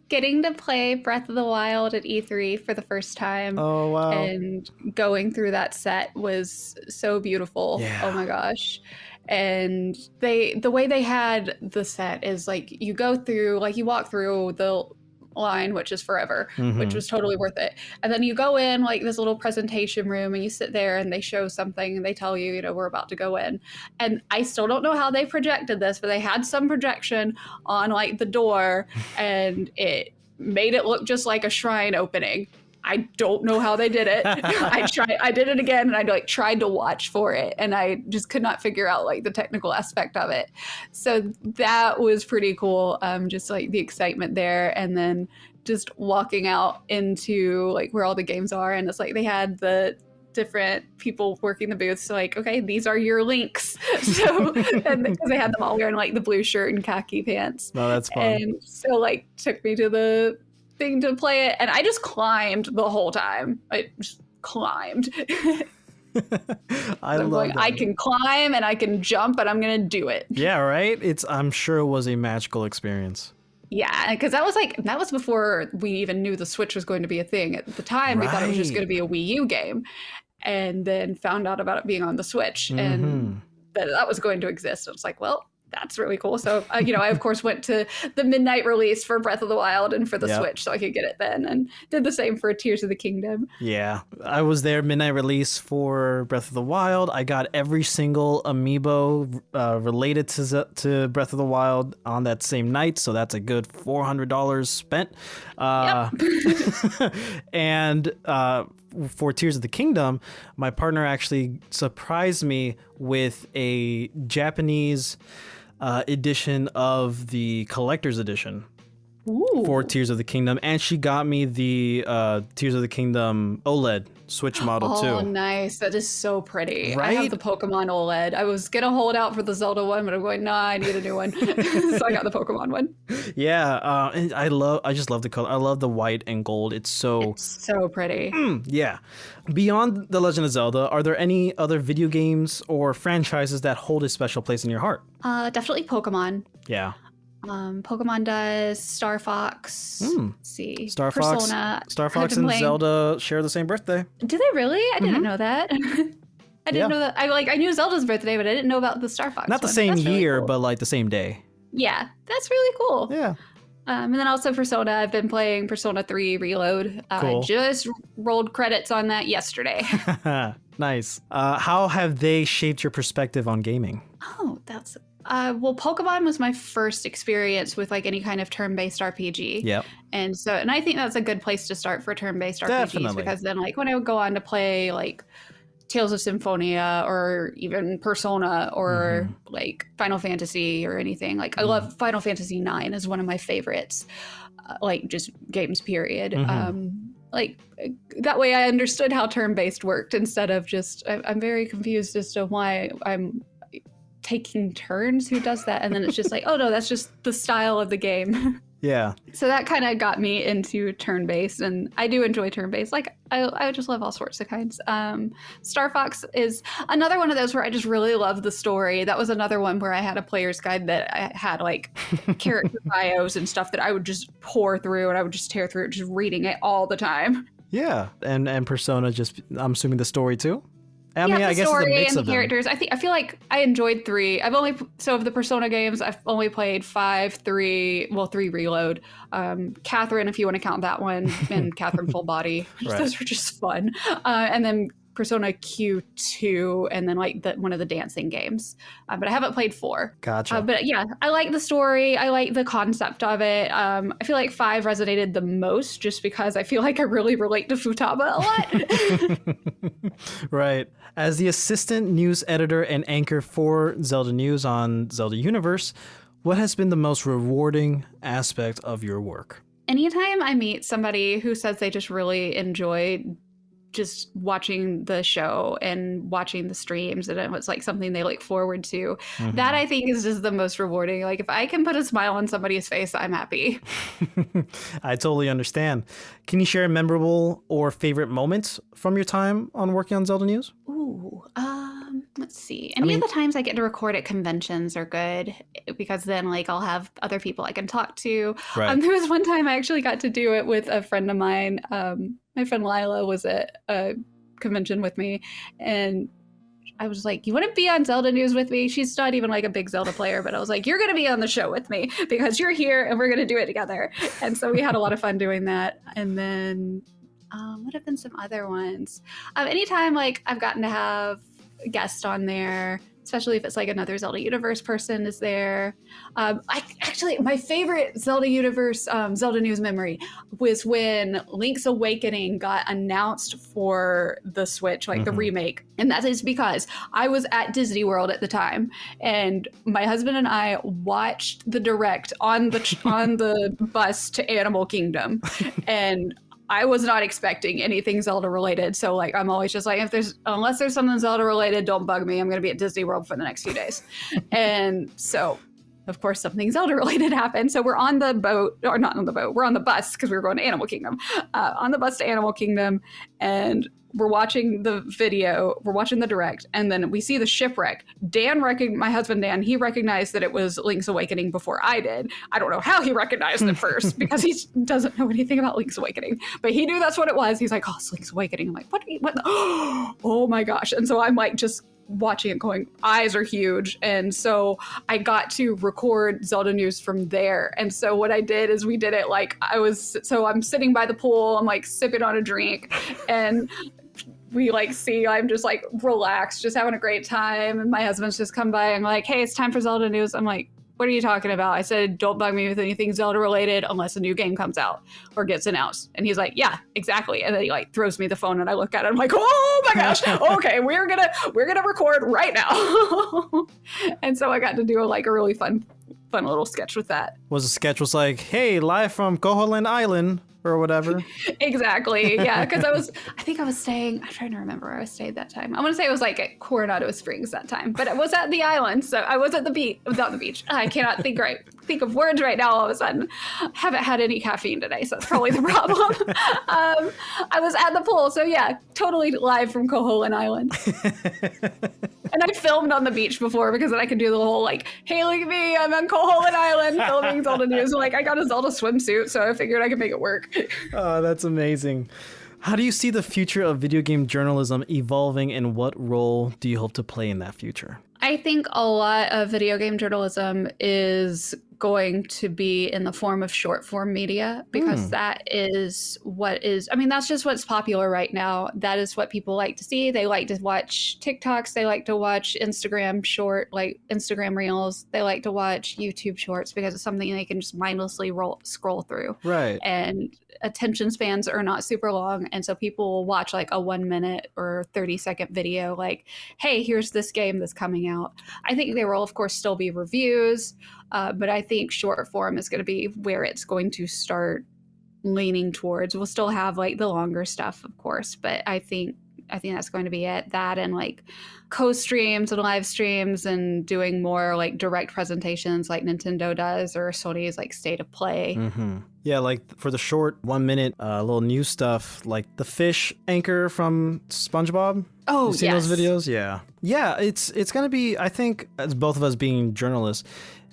Getting to play Breath of the Wild at E3 for the first time. Oh, wow. And going through that set was so beautiful. Yeah. Oh my gosh. And the way they had the set is like you walk through the line, which is forever, which was totally worth it. And then you go in like this little presentation room and you sit there and they show something and they tell you, we're about to go in. And I still don't know how they projected this, but they had some projection on like the door and it made it look just like a shrine opening. I don't know how they did it. I did it again, and I tried to watch for it, and I just could not figure out like the technical aspect of it. So that was pretty cool. Just like the excitement there, and then just walking out into like where all the games are, and it's like they had the different people working the booths. So like, okay, these are your links. So and because they had them all wearing like the blue shirt and khaki pants. No, that's fun. And so like took me to the thing to play it, and I just climbed the whole time. I just climbed. I can climb and I can jump, and I'm gonna do it. Yeah, right. I'm sure it was a magical experience. Yeah, because that was before we even knew the Switch was going to be a thing. At the time, we thought it was just going to be a Wii U game, and then found out about it being on the Switch and that was going to exist. I was like, well, that's really cool. So, I of course went to the midnight release for Breath of the Wild and for the Switch so I could get it then, and did the same for Tears of the Kingdom. Yeah, I was there midnight release for Breath of the Wild. I got every single amiibo related to Breath of the Wild on that same night. So that's a good $400 spent. And for Tears of the Kingdom, my partner actually surprised me with a Japanese edition of the collector's edition. Ooh. For Tears of the Kingdom, and she got me the Tears of the Kingdom OLED Switch model too. Oh, nice. That is so pretty. Right? I have the Pokemon OLED. I was gonna hold out for the Zelda one, but I'm going, nah, I need a new one. So I got the Pokemon one. Yeah, and I just love the color. I love the white and gold. It's so pretty. Yeah. Beyond The Legend of Zelda, are there any other video games or franchises that hold a special place in your heart? Definitely Pokemon. Yeah. Pokemon does, Star Fox. Let's see. Star Persona. Fox and Zelda share the same birthday. Do they really? I didn't know that. I didn't know that. I knew Zelda's birthday, but I didn't know about the Star Fox. Not the one. same That's year, really cool. but like the same day. Yeah, that's really cool. Yeah. And then also Persona. I've been playing Persona 3 Reload. Cool. Just rolled credits on that yesterday. Nice. How have they shaped your perspective on gaming? Oh, that's... well, Pokemon was my first experience with like any kind of turn-based RPG. Yep. And I think that's a good place to start for turn-based RPGs. Definitely. Because then like when I would go on to play like Tales of Symphonia or even Persona or like Final Fantasy or anything, like I love Final Fantasy 9 is one of my favorites, like just games period. Like that way I understood how turn-based worked instead of just I'm very confused as to why I'm taking turns. Who does that? And then it's just like, oh no, that's just the style of the game. Yeah. So that kind of got me into turn-based, and I do enjoy turn-based. Like, I just love all sorts of kinds. Star Fox is another one of those where I just really love the story. That was another one where I had a player's guide that I had like character bios and stuff that I would just pour through, and I would just tear through it, just reading it all the time. Yeah. And Persona, just, I'm assuming the story too? I mean, Yeah, I the guess it's a story mix and of the them. characters. I feel like I enjoyed 3. So of the Persona games, I've only played 5, 3 Reload. Catherine, if you want to count that one, and Catherine Full Body. Right. Those were just fun. And then Persona Q2, and then like one of the dancing games. But I haven't played 4. Gotcha. But yeah, I like the story. I like the concept of it. I feel like 5 resonated the most just because I feel like I really relate to Futaba a lot. Right. As the assistant news editor and anchor for Zelda News on Zelda Universe, what has been the most rewarding aspect of your work? Anytime I meet somebody who says they just really enjoy just watching the show and watching the streams, and it's like something they look forward to, that I think is just the most rewarding. Like, if I can put a smile on somebody's face, I'm happy. I totally understand. Can you share a memorable or favorite moment from your time on working on Zelda News? Ooh, let's see. Any of the times I get to record at conventions are good, because then like I'll have other people I can talk to. Right. There was one time I actually got to do it with a friend of mine. My friend Lila was at a convention with me, and I was like, you want to be on Zelda News with me? She's not even like a big Zelda player, but I was like, you're going to be on the show with me because you're here and we're going to do it together. And so we had a lot of fun doing that. And then what have been some other ones? Anytime like I've gotten to have a guest on there, especially if it's like another Zelda Universe person is there. My favorite Zelda Universe Zelda News memory was when Link's Awakening got announced for the Switch, like the remake. And that is because I was at Disney World at the time, and my husband and I watched the direct on the bus to Animal Kingdom. And I was not expecting anything Zelda related. So like, I'm always just like, unless there's something Zelda related, don't bug me. I'm going to be at Disney World for the next few days. And so of course something Zelda related happened. So we're on the boat, or not on the boat, we're on the bus because we were going to Animal Kingdom, on the bus to Animal Kingdom. And we're watching the video, we're watching the direct, and then we see the shipwreck. My husband Dan, he recognized that it was Link's Awakening before I did. I don't know how he recognized it first because he doesn't know anything about Link's Awakening, but he knew that's what it was. He's like, oh, it's Link's Awakening. I'm like, what? Oh my gosh. And so I'm like, just watching it going, eyes are huge. And so I got to record Zelda News from there. And so what I did is we did it like I'm sitting by the pool, I'm like sipping on a drink, and we like see I'm just like relaxed, just having a great time. And my husband's just come by and like, hey, it's time for Zelda News. I'm like, what are you talking about? I said, don't bug me with anything Zelda related unless a new game comes out or gets announced. And he's like, yeah, exactly. And then he like throws me the phone, and I look at it. I'm like, oh my gosh. Okay, we're gonna record right now. And so I got to do a really fun little sketch with that. Was the sketch was like, hey, live from Cohost Island or whatever? Exactly. Yeah, because I think I was staying, I'm trying to remember where I stayed that time. I want to say it was like at Coronado Springs that time, but it was at the island. So I was at the beach, without the beach. I cannot think of words right now all of a sudden. I haven't had any caffeine today, so that's probably the problem. I was at the pool. So yeah, totally live from Cohost Island. And I filmed on the beach before because then I could do the whole like, hey, look at me, I'm on Cohost Island filming Zelda News. Like, I got a Zelda swimsuit, so I figured I could make it work. Oh, that's amazing. How do you see the future of video game journalism evolving, and what role do you hope to play in that future? I think a lot of video game journalism is going to be in the form of short form media, because that is that's just what's popular right now. That is what people like to see. They like to watch TikToks. They like to watch Instagram Instagram Reels. They like to watch YouTube Shorts because it's something they can just mindlessly scroll through. Right. And attention spans are not super long. And so people will watch like a 1 minute or 30-second video like, hey, here's this game that's coming out. I think there will, of course, still be reviews, but I think short form is going to be where it's going to start leaning towards. We'll still have like the longer stuff, of course, but I think I think that's going to be it. That and like co-streams and live streams and doing more like direct presentations like Nintendo does or Sony's like State of Play. Mm-hmm. Yeah, like for the short 1 minute little news stuff, like the fish anchor from SpongeBob. Oh, you seen yes. those videos? Yeah. Yeah, it's going to be, I think, as both of us being journalists,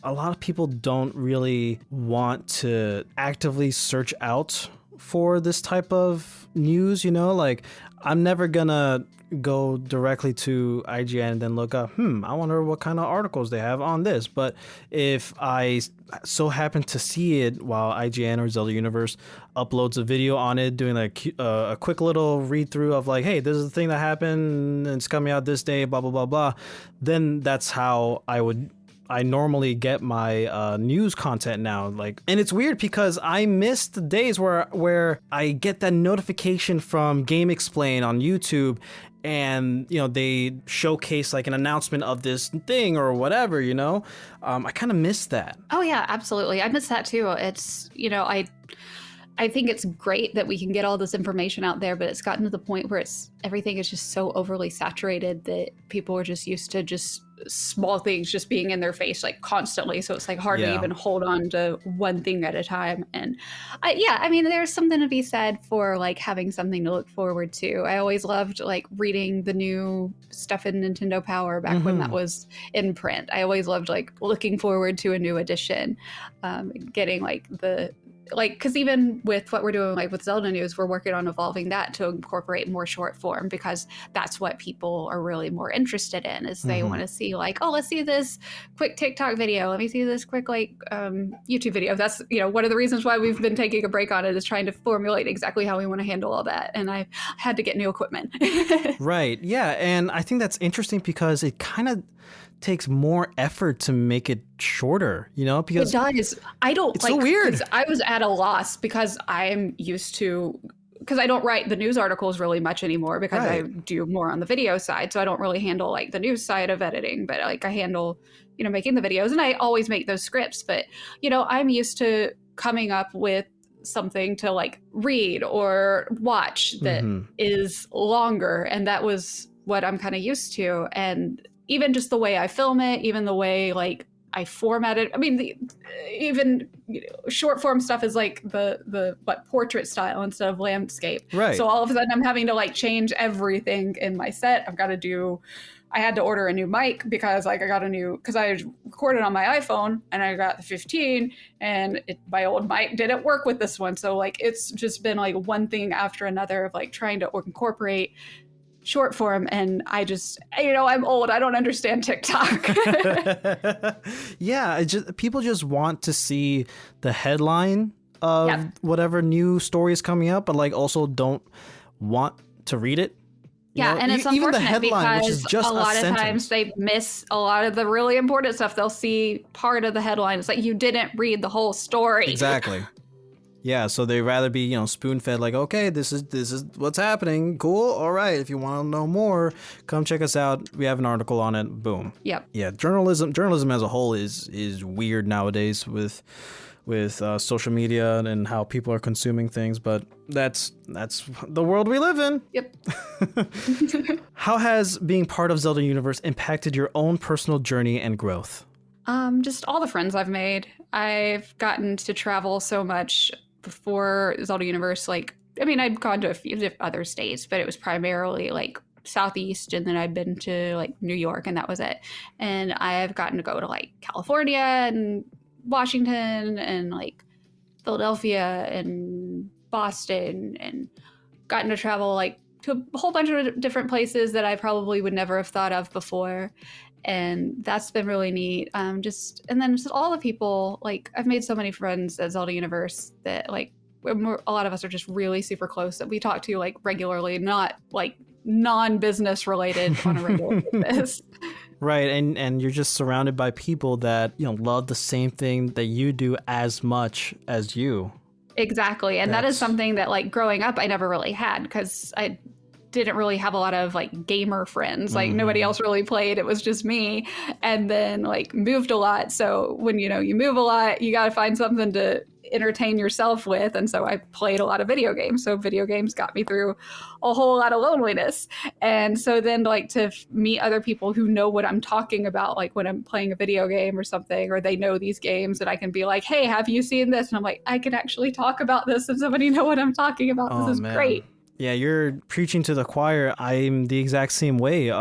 a lot of people don't really want to actively search out for this type of news, you know? Like, I'm never gonna go directly to IGN and then look up, I wonder what kind of articles they have on this. But if I so happen to see it while IGN or Zelda Universe uploads a video on it, doing like a quick little read through of like, hey, this is the thing that happened and it's coming out this day, blah, blah, blah, blah, then that's how I normally get my news content now. Like, and it's weird because I miss the days where I get that notification from Game Explain on YouTube, and you know they showcase like an announcement of this thing or whatever. You know, I kind of miss that. Oh yeah, absolutely. I miss that too. It's, you know, I think it's great that we can get all this information out there, but it's gotten to the point where everything is just so overly saturated that people are just used to just small things just being in their face like constantly. So it's like hard to even hold on to one thing at a time. And I mean, there's something to be said for like having something to look forward to. I always loved like reading the new stuff in Nintendo Power back when that was in print. I always loved like looking forward to a new edition, getting like because even with what we're doing like with Zelda News, we're working on evolving that to incorporate more short form, because that's what people are really more interested in, is they want to see like, oh, let's see this quick TikTok video, let me see this quick like YouTube video. That's, you know, one of the reasons why we've been taking a break on it, is trying to formulate exactly how we want to handle all that. And I had to get new equipment. Right. Yeah. And I think that's interesting because it kind of takes more effort to make it shorter, you know, because it does. I don't it's like, so weird. I was at a loss because I'm used to, because I don't write the news articles really much anymore, because I do more on the video side. So I don't really handle like the news side of editing, but like I handle, you know, making the videos, and I always make those scripts. But, you know, I'm used to coming up with something to like read or watch that is longer. And that was what I'm kind of used to. And even just the way I film it, even the way like I format it. I mean, even short form stuff is like the portrait style instead of landscape. Right. So all of a sudden I'm having to like change everything in my set. I had to order a new mic because like because I recorded on my iPhone and I got the 15, and my old mic didn't work with this one. So like it's just been like one thing after another of like trying to incorporate short form. And I just, you know, I'm old. I don't understand TikTok. Yeah. People just want to see the headline of whatever new story is coming up, but like also don't want to read it. Yeah, and it's even unfortunate the headline, because which is just a lot of sentence. times they miss a lot of the really important stuff. They'll see part of the headline. It's like, you didn't read the whole story. Exactly. Yeah, so they'd rather be, you know, spoon-fed like, okay, this is what's happening. Cool. All right. If you want to know more, come check us out. We have an article on it. Boom. Yep. Yeah, journalism as a whole is weird nowadays with social media and how people are consuming things, but that's the world we live in. Yep. How has being part of Zelda Universe impacted your own personal journey and growth? Just all the friends I've made. I've gotten to travel so much before Zelda Universe. Like, I mean, I'd gone to a few other states, but it was primarily like Southeast, and then I'd been to like New York, and that was it. And I've gotten to go to like California and Washington and like Philadelphia and Boston, and gotten to travel like to a whole bunch of different places that I probably would never have thought of before. And that's been really neat. And then just all the people, like I've made so many friends at Zelda Universe that like a lot of us are just really super close, that we talk to like regularly, not like non-business related on a regular basis. Right, and you're just surrounded by people that, you know, love the same thing that you do as much as you. Exactly. And that is something that like growing up I never really had, because I didn't really have a lot of like gamer friends. Like nobody else really played. It was just me. And then like moved a lot. So when, you know, you move a lot, you got to find something to entertain yourself with. And so I played a lot of video games. So video games got me through a whole lot of loneliness. And so then like to meet other people who know what I'm talking about, like when I'm playing a video game or something, or they know these games, and I can be like, hey, have you seen this? And I'm like, I can actually talk about this and somebody know what I'm talking about. This is great. Yeah, you're preaching to the choir. I'm the exact same way.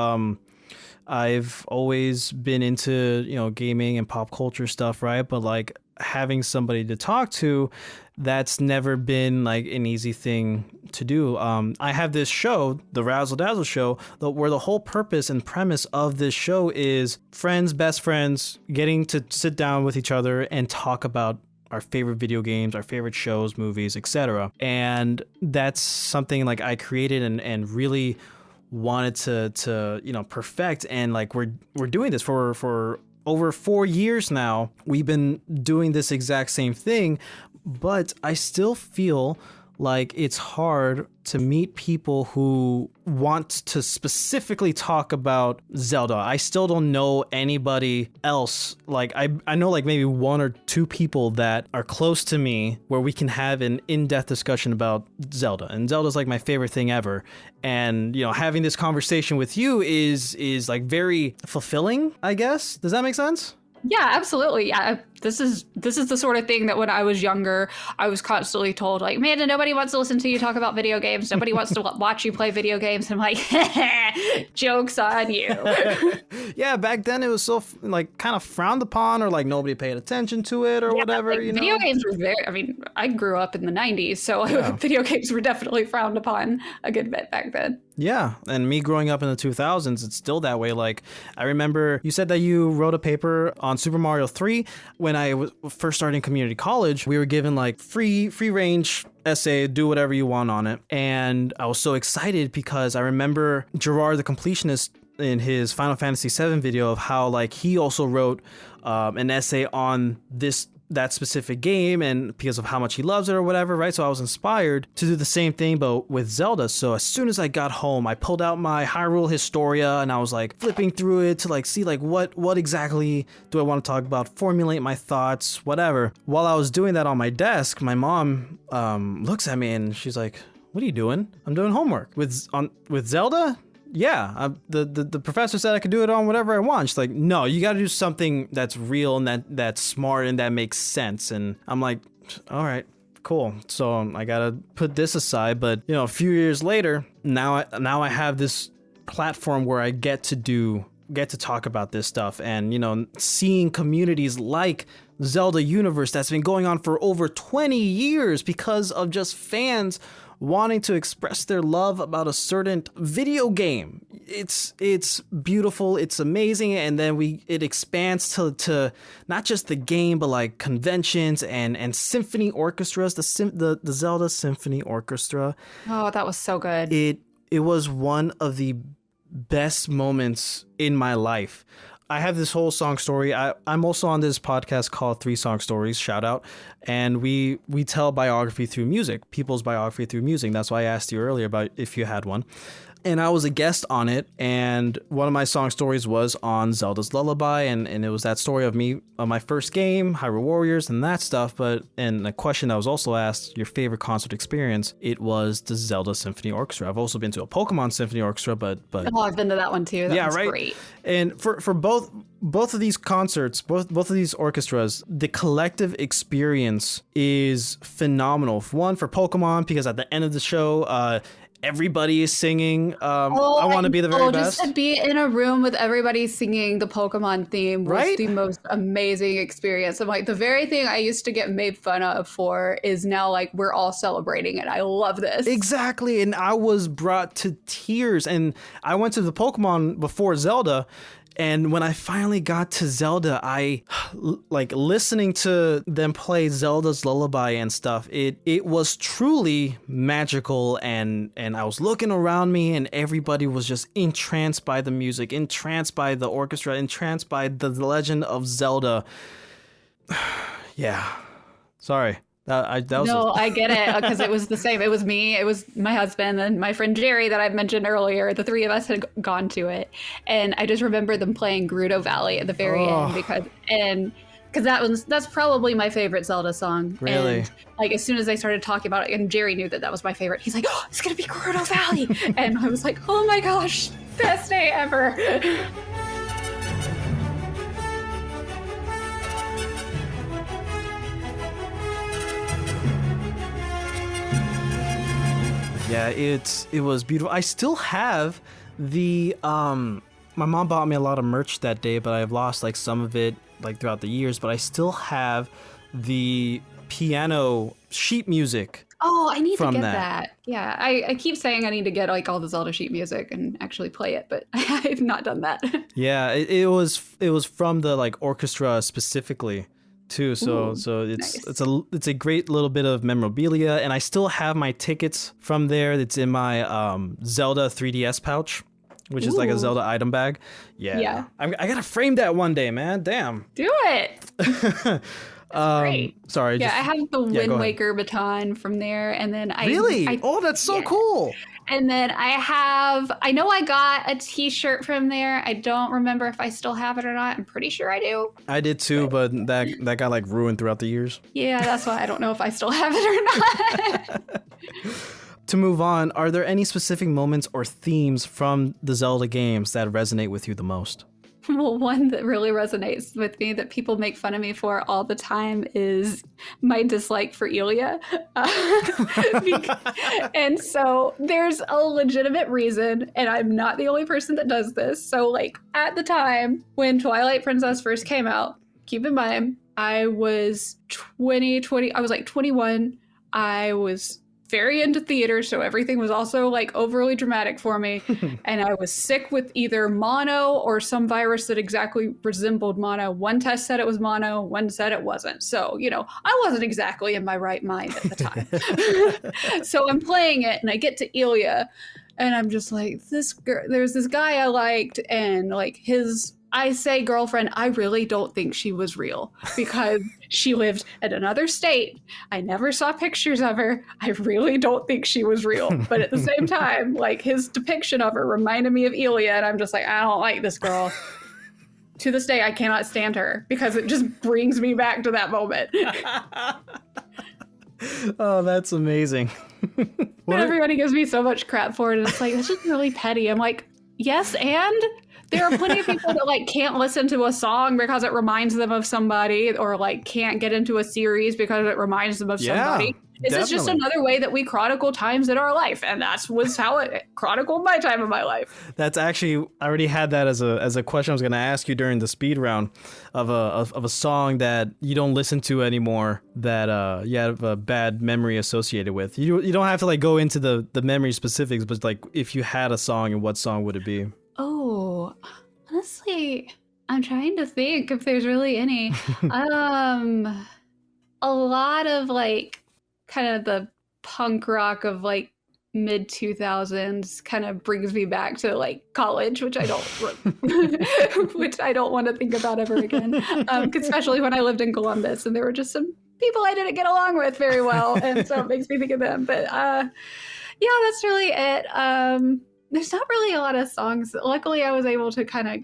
I've always been into, gaming and pop culture stuff, right? But like having somebody to talk to, that's never been like an easy thing to do. I have this show, the Razzle Dazzle Show, where the whole purpose and premise of this show is friends, best friends, getting to sit down with each other and talk about our favorite video games, our favorite shows, movies, etc. And that's something like I created and really wanted to perfect. And like we're doing this for over 4 years now. We've been doing this exact same thing, but I still feel like it's hard to meet people who want to specifically talk about Zelda. I still don't know anybody else. Like I know like maybe 1 or 2 people that are close to me where we can have an in-depth discussion about Zelda. And Zelda's like my favorite thing ever. And having this conversation with you is like very fulfilling, I guess. Does that make sense? Yeah, absolutely. Yeah, this is the sort of thing that when I was younger, I was constantly told, like, Amanda, nobody wants to listen to you talk about video games. Nobody wants to watch you play video games. I'm like, joke's on you. Yeah, back then it was so like kind of frowned upon, or like nobody paid attention to it or whatever. Like, video games were I grew up in the 90s, so video games were definitely frowned upon a good bit back then. Yeah, and me growing up in the 2000s, it's still that way. Like, I remember you said that you wrote a paper on Super Mario 3. When I was first starting community college, we were given like free range essay, do whatever you want on it. And I was so excited because I remember Gerard the Completionist in his Final Fantasy VII video of how like he also wrote an essay on that specific game, and because of how much he loves it or whatever, right? So I was inspired to do the same thing, but with Zelda. So as soon as I got home, I pulled out my Hyrule Historia and I was like flipping through it to like see like what exactly do I want to talk about, formulate my thoughts, whatever. While I was doing that on my desk, my mom looks at me and she's like, "What are you doing?" "I'm doing homework." With Zelda? Yeah, the professor said I could do it on whatever I want. She's like, "No, you got to do something that's real and that's smart and that makes sense." And I'm like, all right, cool. So I got to put this aside. But a few years later, now I have this platform where I get to talk about this stuff, and seeing communities like Zelda Universe that's been going on for over 20 years because of just fans wanting to express their love about a certain video game. It's beautiful, it's amazing, and then it expands to not just the game, but like conventions and symphony orchestras, the Zelda Symphony Orchestra. Oh, that was so good. It was one of the best moments in my life. I have this whole song story. I'm also on this podcast called 3 Song Stories, shout out. And we tell biography through music, people's biography through music. That's why I asked you earlier about if you had one. And I was a guest on it, and one of my song stories was on Zelda's Lullaby, and it was that story of me, of my first game, Hyrule Warriors, and that stuff. And the question that was also asked, your favorite concert experience, it was the Zelda Symphony Orchestra. I've also been to a Pokemon Symphony Orchestra, but oh, I've been to that one too. That was right? Great. And for both of these concerts, both of these orchestras, the collective experience is phenomenal. One, for Pokemon, because at the end of the show, everybody is singing I Want to Be the Very Best. Just to be in a room with everybody singing the Pokemon theme was the most amazing experience. I'm like, the very thing I used to get made fun of for is now like we're all celebrating it. I love this. Exactly. And I was brought to tears. And I went to the Pokemon before Zelda. And when I finally got to Zelda, I like listening to them play Zelda's Lullaby and stuff. It was truly magical, and I was looking around me, and everybody was just entranced by the music, entranced by the orchestra, entranced by the Legend of Zelda. Yeah, sorry. I get it, because it was the same. It was me, it was my husband, and my friend Jerry that I mentioned earlier. The 3 of us had gone to it, and I just remember them playing Gerudo Valley at the very end, and because that's probably my favorite Zelda song. Really? And like as soon as they started talking about it, and Jerry knew that was my favorite, he's like, "Oh, it's gonna be Gerudo Valley," and I was like, "Oh my gosh, best day ever." Yeah, it was beautiful. I still have the my mom bought me a lot of merch that day, but I've lost like some of it like throughout the years, but I still have the piano sheet music. Oh, I need to get that. Yeah, I keep saying I need to get like all the Zelda sheet music and actually play it, but I've not done that. Yeah, it was from the like orchestra specifically too. So nice. it's a great little bit of memorabilia, and I still have my tickets from there. It's in my Zelda 3DS pouch, which is like a Zelda item bag. Yeah. I gotta frame that one day, man. Damn. Do it. Great. Sorry. Yeah, I have the Wind Waker baton from there, and then Really? Oh, that's so cool. And then I know I got a t-shirt from there. I don't remember if I still have it or not. I'm pretty sure I do. I did too, but that got like ruined throughout the years. Yeah, that's why I don't know if I still have it or not. To move on, are there any specific moments or themes from the Zelda games that resonate with you the most? Well, one that really resonates with me that people make fun of me for all the time is my dislike for Elia. And so there's a legitimate reason, and I'm not the only person that does this. So like at the time when Twilight Princess first came out, keep in mind, I was 21. I was very into theater, so everything was also like overly dramatic for me. And I was sick with either mono or some virus that exactly resembled mono. One test said it was mono, one said it wasn't. So, I wasn't exactly in my right mind at the time. So I'm playing it and I get to Elia and I'm just like, this girl, there's this guy I liked, and like I say girlfriend, I really don't think she was real because she lived in another state. I never saw pictures of her. I really don't think she was real. But at the same time, like his depiction of her reminded me of Elia, and I'm just like, I don't like this girl. To this day, I cannot stand her because it just brings me back to that moment. Oh, that's amazing. But everybody gives me so much crap for it, and it's like, this is really petty. I'm like, yes, and there are plenty of people that like can't listen to a song because it reminds them of somebody, or like can't get into a series because it reminds them of somebody. This is just another way that we chronicle times in our life, and was how it chronicled my time of my life. That's actually, I already had that as a question I was going to ask you during the speed round of a song that you don't listen to anymore that you have a bad memory associated with. You don't have to like go into the memory specifics, but like if you had a song, and what song would it be? Oh, honestly, I'm trying to think if there's really any. A lot of like kind of the punk rock of like mid 2000s kind of brings me back to like college, which I don't want to think about ever again. Especially when I lived in Columbus and there were just some people I didn't get along with very well, and so it makes me think of them. But yeah, that's really it. There's not really a lot of songs. Luckily, I was able to kind of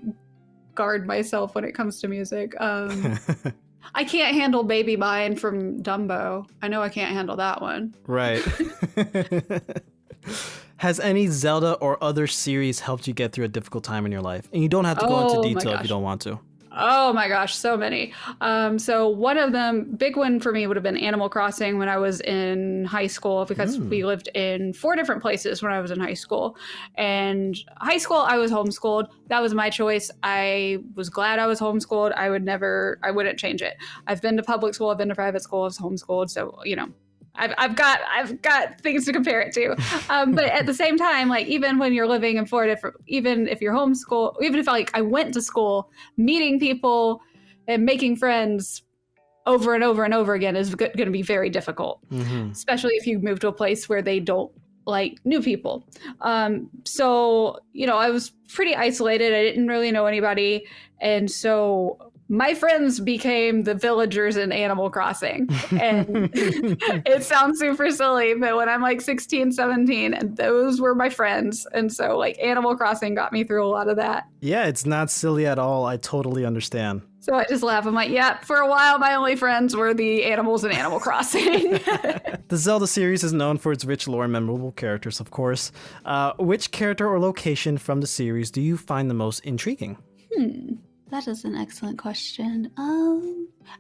guard myself when it comes to music. I can't handle Baby Mine from Dumbo. I know I can't handle that one. Right. Has any Zelda or other series helped you get through a difficult time in your life? And you don't have to go into detail if you don't want to. Oh my gosh, so many. So one of them, big one for me would have been Animal Crossing when I was in high school, because we lived in 4 different places when I was in high school. And high school, I was homeschooled. That was my choice. I was glad I was homeschooled. I wouldn't change it. I've been to public school, I've been to private school, I was homeschooled. So, I've got things to compare it to. But at the same time, like even when you're living in 4 different, even if you're homeschooled, even if I went to school, meeting people and making friends over and over and over again is going to be very difficult, especially if you move to a place where they don't like new people. So, I was pretty isolated. I didn't really know anybody. And so my friends became the villagers in Animal Crossing. And it sounds super silly, but when I'm like 16, 17, and those were my friends. And so like Animal Crossing got me through a lot of that. Yeah, it's not silly at all. I totally understand. So I just laugh. I'm like, yeah, for a while, my only friends were the animals in Animal Crossing. The Zelda series is known for its rich lore and memorable characters, of course. Which character or location from the series do you find the most intriguing? That is an excellent question.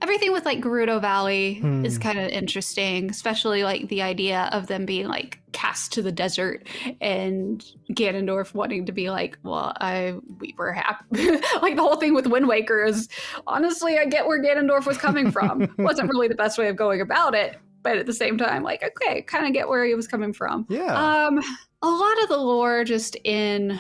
Everything with like Gerudo Valley is kind of interesting, especially like the idea of them being like cast to the desert and Ganondorf wanting to be like, well, we were happy. Like the whole thing with Wind Waker is honestly, I get where Ganondorf was coming from. Wasn't really the best way of going about it, but at the same time, like, okay, kind of get where he was coming from. Yeah. A lot of the lore just in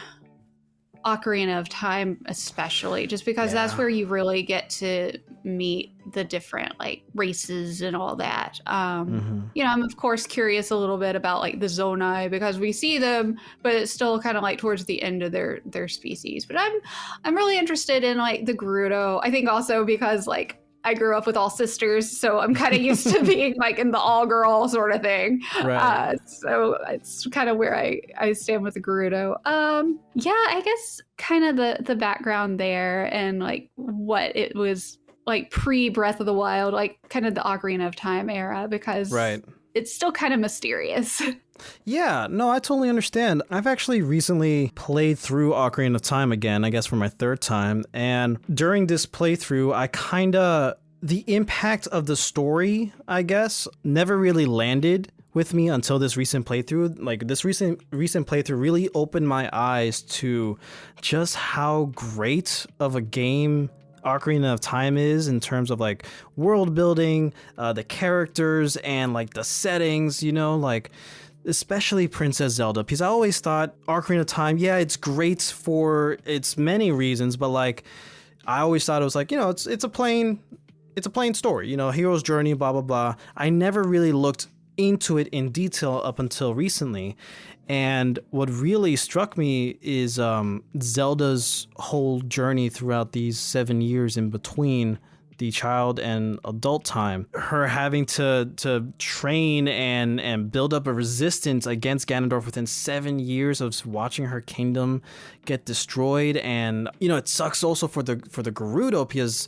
Ocarina of Time, especially just because that's where you really get to meet the different like races and all that. You know, I'm of course curious a little bit about like the Zonai because we see them, but it's still kind of like towards the end of their species. But I'm really interested in like the Gerudo. I think also because like I grew up with all sisters, so I'm kind of used to being like in the all girl sort of thing. Right. So it's kind of where I stand with the Gerudo. Yeah, I guess kind of the background there and like what it was like pre Breath of the Wild, like kind of the Ocarina of Time era, because it's still kind of mysterious. Yeah, no, I totally understand. I've actually recently played through Ocarina of Time again, I guess for my third time. And during this playthrough, the impact of the story, I guess, never really landed with me until this recent playthrough. Like this recent playthrough really opened my eyes to just how great of a game Ocarina of Time is in terms of like world building, the characters and like the settings, you know, like especially Princess Zelda, because I always thought Ocarina of Time, yeah, it's great for its many reasons, but like I always thought it was like, you know, it's a plain story, you know, hero's journey, blah blah blah. I never really looked into it in detail up until recently. And what really struck me is Zelda's whole journey throughout these 7 years in between the child and adult time, her having to train and build up a resistance against Ganondorf within 7 years of watching her kingdom get destroyed. And you know, it sucks also for the Gerudo because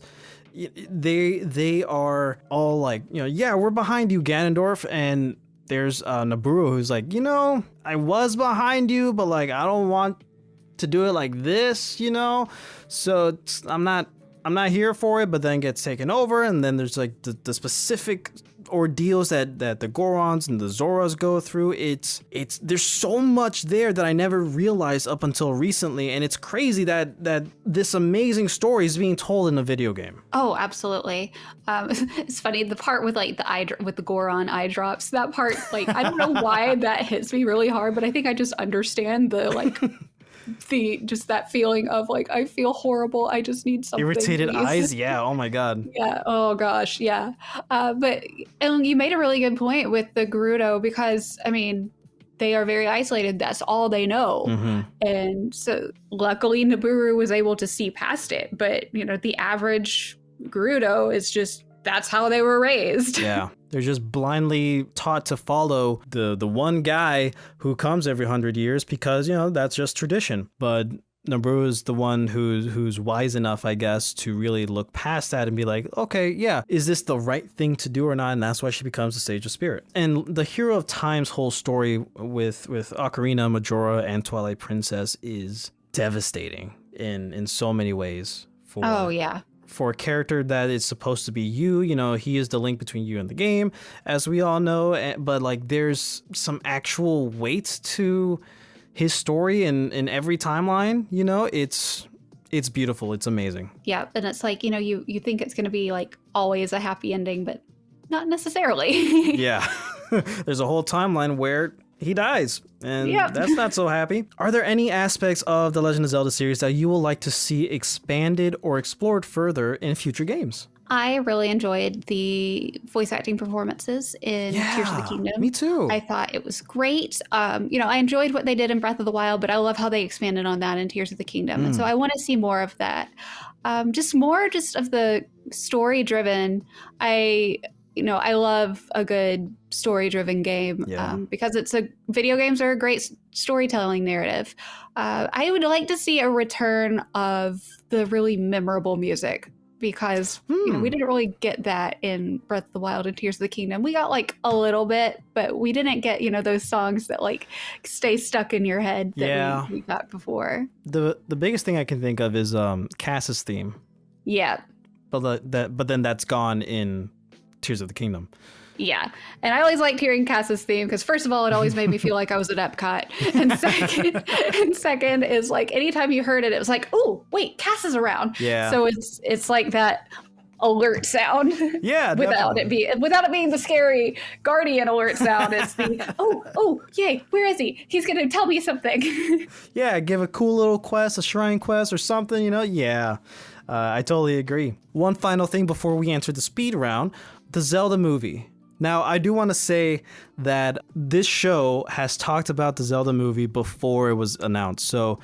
they are all like, you know, yeah, we're behind you, Ganondorf. And there's Nabooru who's like, you know, I was behind you, but like I don't want to do it like this, you know, so I'm not here for it, but then gets taken over. And then there's like the specific ordeals that the Gorons and the Zoras go through. There's so much there that I never realized up until recently. And it's crazy that this amazing story is being told in a video game. Oh, absolutely. It's funny, the part with like with the Goron eye drops, that part, like, I don't know why that hits me really hard, but I think I just understand the like just that feeling of like, I feel horrible, I just need something. Irritated please. eyes, yeah, oh my god. Yeah, oh gosh, yeah. But you made a really good point with the Gerudo, because I mean, they are very isolated, that's all they know. And so luckily Nabooru was able to see past it, but you know, the average Gerudo is just, that's how they were raised. Yeah. They're just blindly taught to follow the one guy who comes every 100 years because, you know, that's just tradition. But Nabooru is the one who's wise enough, I guess, to really look past that and be like, okay, yeah, is this the right thing to do or not? And that's why she becomes the Sage of Spirit. And the Hero of Time's whole story with Ocarina, Majora, and Twilight Princess is devastating in so many ways. For a character that is supposed to be you know, he is the link between you and the game, as we all know, but like there's some actual weight to his story in every timeline, you know, it's beautiful, it's amazing. Yeah, and it's like, you know, you think it's going to be like always a happy ending, but not necessarily. Yeah, there's a whole timeline where he dies, and that's not so happy. Are there any aspects of the Legend of Zelda series that you will like to see expanded or explored further in future games? I really enjoyed the voice acting performances in Tears of the Kingdom. Me too. I thought it was great. You know, I enjoyed what they did in Breath of the Wild, but I love how they expanded on that in Tears of the Kingdom. And so I want to see more of that. Just of the story-driven. I love a good story-driven game because video games are a great storytelling narrative. I would like to see a return of the really memorable music because we didn't really get that in Breath of the Wild and Tears of the Kingdom. We got like a little bit, but we didn't get those songs that like stay stuck in your head that we got before. The biggest thing I can think of is Cass's theme. Yeah, but then that's gone in Tears of the Kingdom. Yeah, and I always liked hearing Cass's theme because first of all, it always made me feel like I was at Epcot, and second is like anytime you heard it, it was like, oh wait, Cass is around. Yeah. So it's like that alert sound. Yeah. without it being the scary guardian alert sound. It's the oh yay, where is he? He's gonna tell me something. Yeah, give a cool little quest, a shrine quest or something. Yeah. I totally agree. One final thing before we enter the speed round, the Zelda movie. Now, I do want to say that this show has talked about the Zelda movie before it was announced. So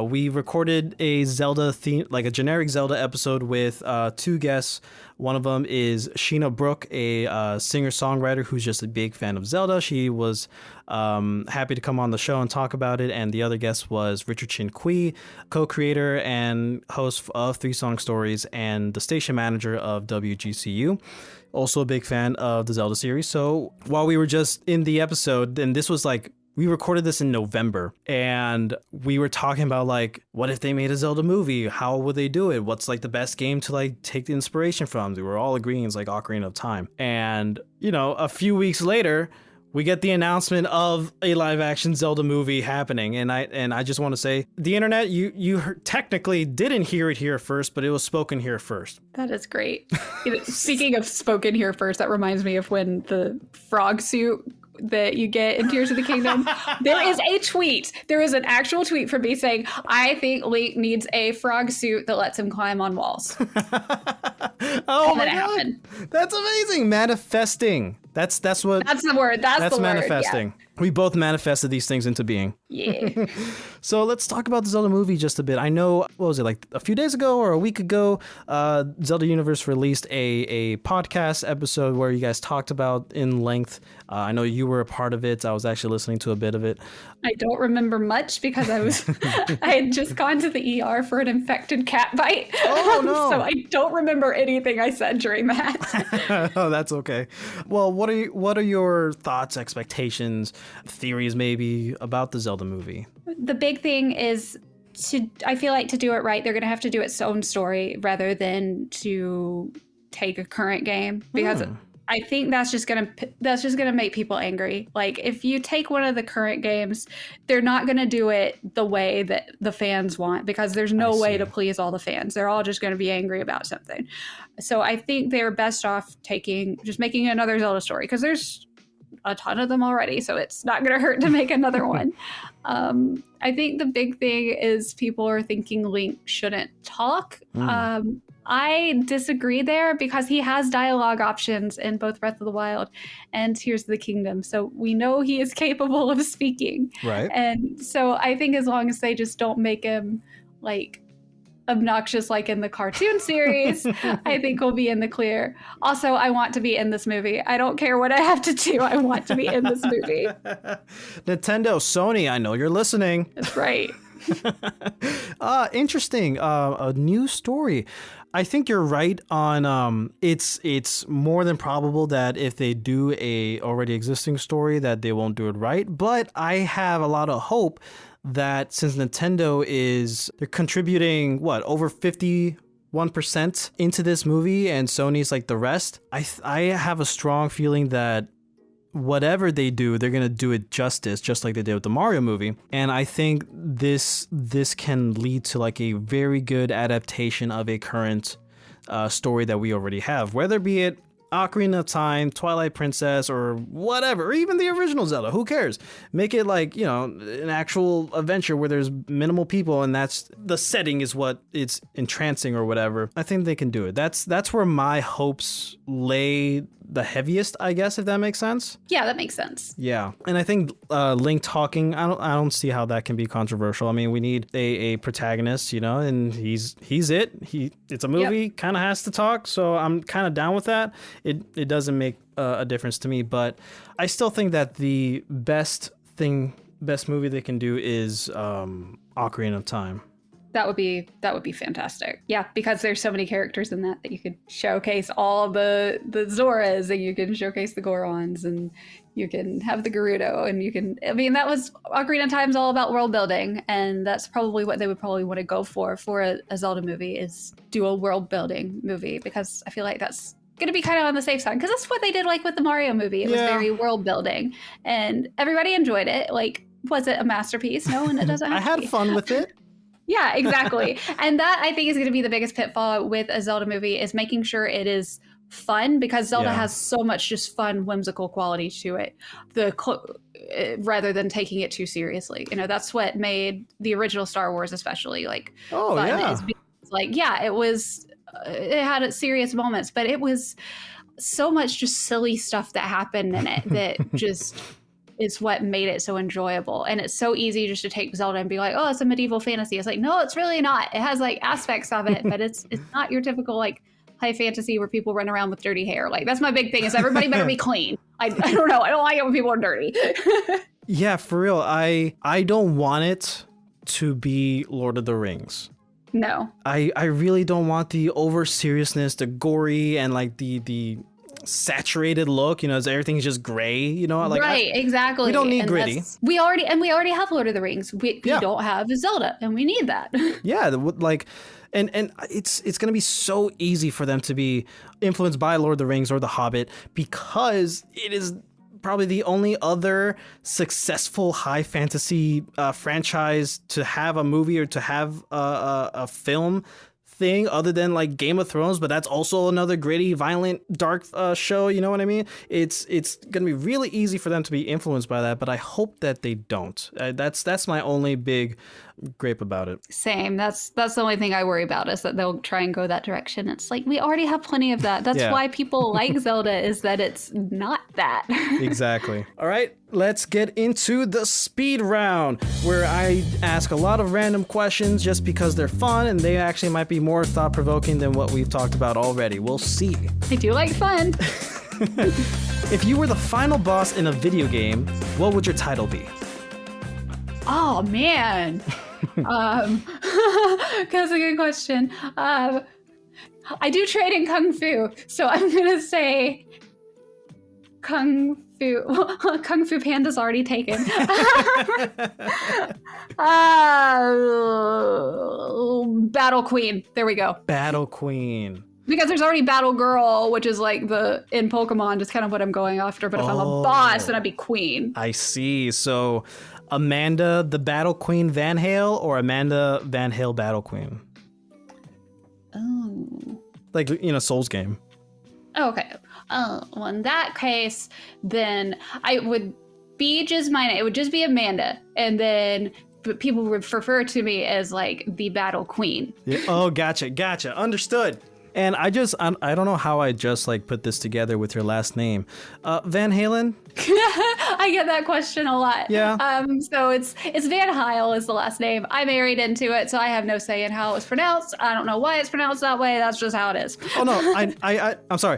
we recorded a Zelda theme, like a generic Zelda episode with two guests. One of them is Sheena Brooke, a singer-songwriter who's just a big fan of Zelda. She was happy to come on the show and talk about it. And the other guest was Richard Chin Kui, co-creator and host of Three Song Stories and the station manager of WGCU. Also a big fan of the Zelda series. So while we were just in the episode, and this was like, we recorded this in November, and we were talking about like, what if they made a Zelda movie? How would they do it? What's like the best game to like take the inspiration from? We were all agreeing it's like Ocarina of Time. And, a few weeks later, we get the announcement of a live action Zelda movie happening. And I just want to say, the internet, you technically didn't hear it here first, but it was spoken here first. That is great. Speaking of spoken here first, that reminds me of when the frog suit that you get in Tears of the Kingdom, there is a tweet. There is an actual tweet from me saying, I think Link needs a frog suit that lets him climb on walls. Oh my God. Happened. That's amazing. Manifesting. That's the word. That's the word. That's manifesting. Yeah. We both manifested these things into being. Yeah. So let's talk about the Zelda movie just a bit. I know, what was it, like a few days ago or a week ago, Zelda Universe released a podcast episode where you guys talked about in length. I know you were a part of it. I was actually listening to a bit of it. I don't remember much because I had just gone to the ER for an infected cat bite. Oh, no. So I don't remember anything I said during that. Oh, that's okay. Well, what are your thoughts, expectations, theories maybe about the Zelda movie? The big thing is I feel like to do it right, they're going to have to do its own story rather than to take a current game, because I think that's just gonna make people angry. Like if you take one of the current games, they're not gonna do it the way that the fans want, because there's no way to please all the fans. They're all just gonna be angry about something. So I think they're best off making another Zelda story, because there's a ton of them already, so it's not gonna hurt to make another one. I think the big thing is people are thinking Link shouldn't talk. I disagree there, because he has dialogue options in both Breath of the Wild and Tears of the Kingdom. So we know he is capable of speaking. Right. And so I think as long as they just don't make him like obnoxious like in the cartoon series, I think we'll be in the clear. Also, I want to be in this movie. I don't care what I have to do. I want to be in this movie. Nintendo, Sony, I know you're listening. That's right. Interesting. A new story. I think you're right on it's more than probable that if they do a already existing story that they won't do it right. But I have a lot of hope that since Nintendo they're contributing over 51% into this movie and Sony's like the rest, I have a strong feeling that whatever they do, they're going to do it justice, just like they did with the Mario movie. And I think this can lead to like a very good adaptation of a current story that we already have, whether be it Ocarina of Time, Twilight Princess, or whatever, or even the original Zelda. Who cares? Make it like, an actual adventure where there's minimal people and that's the setting is what it's entrancing or whatever. I think they can do it. That's where my hopes lay the heaviest, I guess, if that makes sense. Yeah, that makes sense. Yeah. And I think Link talking, I don't see how that can be controversial. I mean, we need a protagonist, and he's it. It's a movie, kind of has to talk, so I'm kind of down with that. It doesn't make a difference to me, but I still think that the best movie they can do is Ocarina of Time. That would be fantastic. Yeah, because there's so many characters in that you could showcase all the Zoras, and you can showcase the Gorons, and you can have the Gerudo, and you can. I mean, that was Ocarina of Time's all about world building, and that's probably what they would probably want to go for a Zelda movie, is do a world building movie, because I feel like that's gonna be kind of on the safe side, because that's what they did like with the Mario movie. It was very world building, and everybody enjoyed it. Like, was it a masterpiece? No, and it doesn't have I had fun with it. Yeah, exactly. And that, I think, is going to be the biggest pitfall with a Zelda movie, is making sure it is fun, because Zelda has so much just fun, whimsical quality to it, rather than taking it too seriously. You know, that's what made the original Star Wars especially like fun. Yeah. Is because, like, yeah, it had its serious moments, but it was so much just silly stuff that happened in it that just is what made it so enjoyable. And it's so easy just to take Zelda and be like, oh, it's a medieval fantasy. It's like, no, it's really not. It has like aspects of it, but it's not your typical like high fantasy where people run around with dirty hair. Like, that's my big thing, is everybody better be clean. I don't know. I don't like it when people are dirty. Yeah, for real. I don't want it to be Lord of the Rings. No. I really don't want the over seriousness, the gory, and like the saturated look, you know, as everything's just gray, you know, like exactly. We don't need gritty. We already have Lord of the Rings. We don't have Zelda, and we need that. Yeah, like, and it's gonna be so easy for them to be influenced by Lord of the Rings or The Hobbit, because it is probably the only other successful high fantasy franchise to have a movie or to have a film thing other than like Game of Thrones, but that's also another gritty, violent, dark show. You know what I mean? It's gonna be really easy for them to be influenced by that, but I hope that they don't. That's my only big gripe about it. Same. That's the only thing I worry about, is that they'll try and go that direction. It's like, we already have plenty of that. That's why people like Zelda, is that it's not that. Exactly. All right, let's get into the speed round, where I ask a lot of random questions just because they're fun, and they actually might be more thought-provoking than what we've talked about already. We'll see. I do like fun. If you were the final boss in a video game, what would your title be? Oh, man. That's a good question. I do trade in Kung Fu, so I'm going to say Kung Fu. Kung Fu Panda's already taken. Battle Queen. There we go. Battle Queen. Because there's already Battle Girl, which is like in Pokemon, just kind of what I'm going after. But if I'm a boss, then I'd be Queen. I see. So Amanda the Battle Queen VanHiel, or Amanda VanHiel Battle Queen? Oh. Like, you know, Souls game. Okay. Well, in that case, then I would be just mine. It would just be Amanda. And then people would refer to me as like the Battle Queen. Yeah. Oh, gotcha. Understood. And I don't know how I just like put this together with your last name. Van Halen? I get that question a lot. Yeah. So it's VanHiel is the last name. I married into it, so I have no say in how it's pronounced. I don't know why it's pronounced that way. That's just how it is. Oh no, I'm sorry.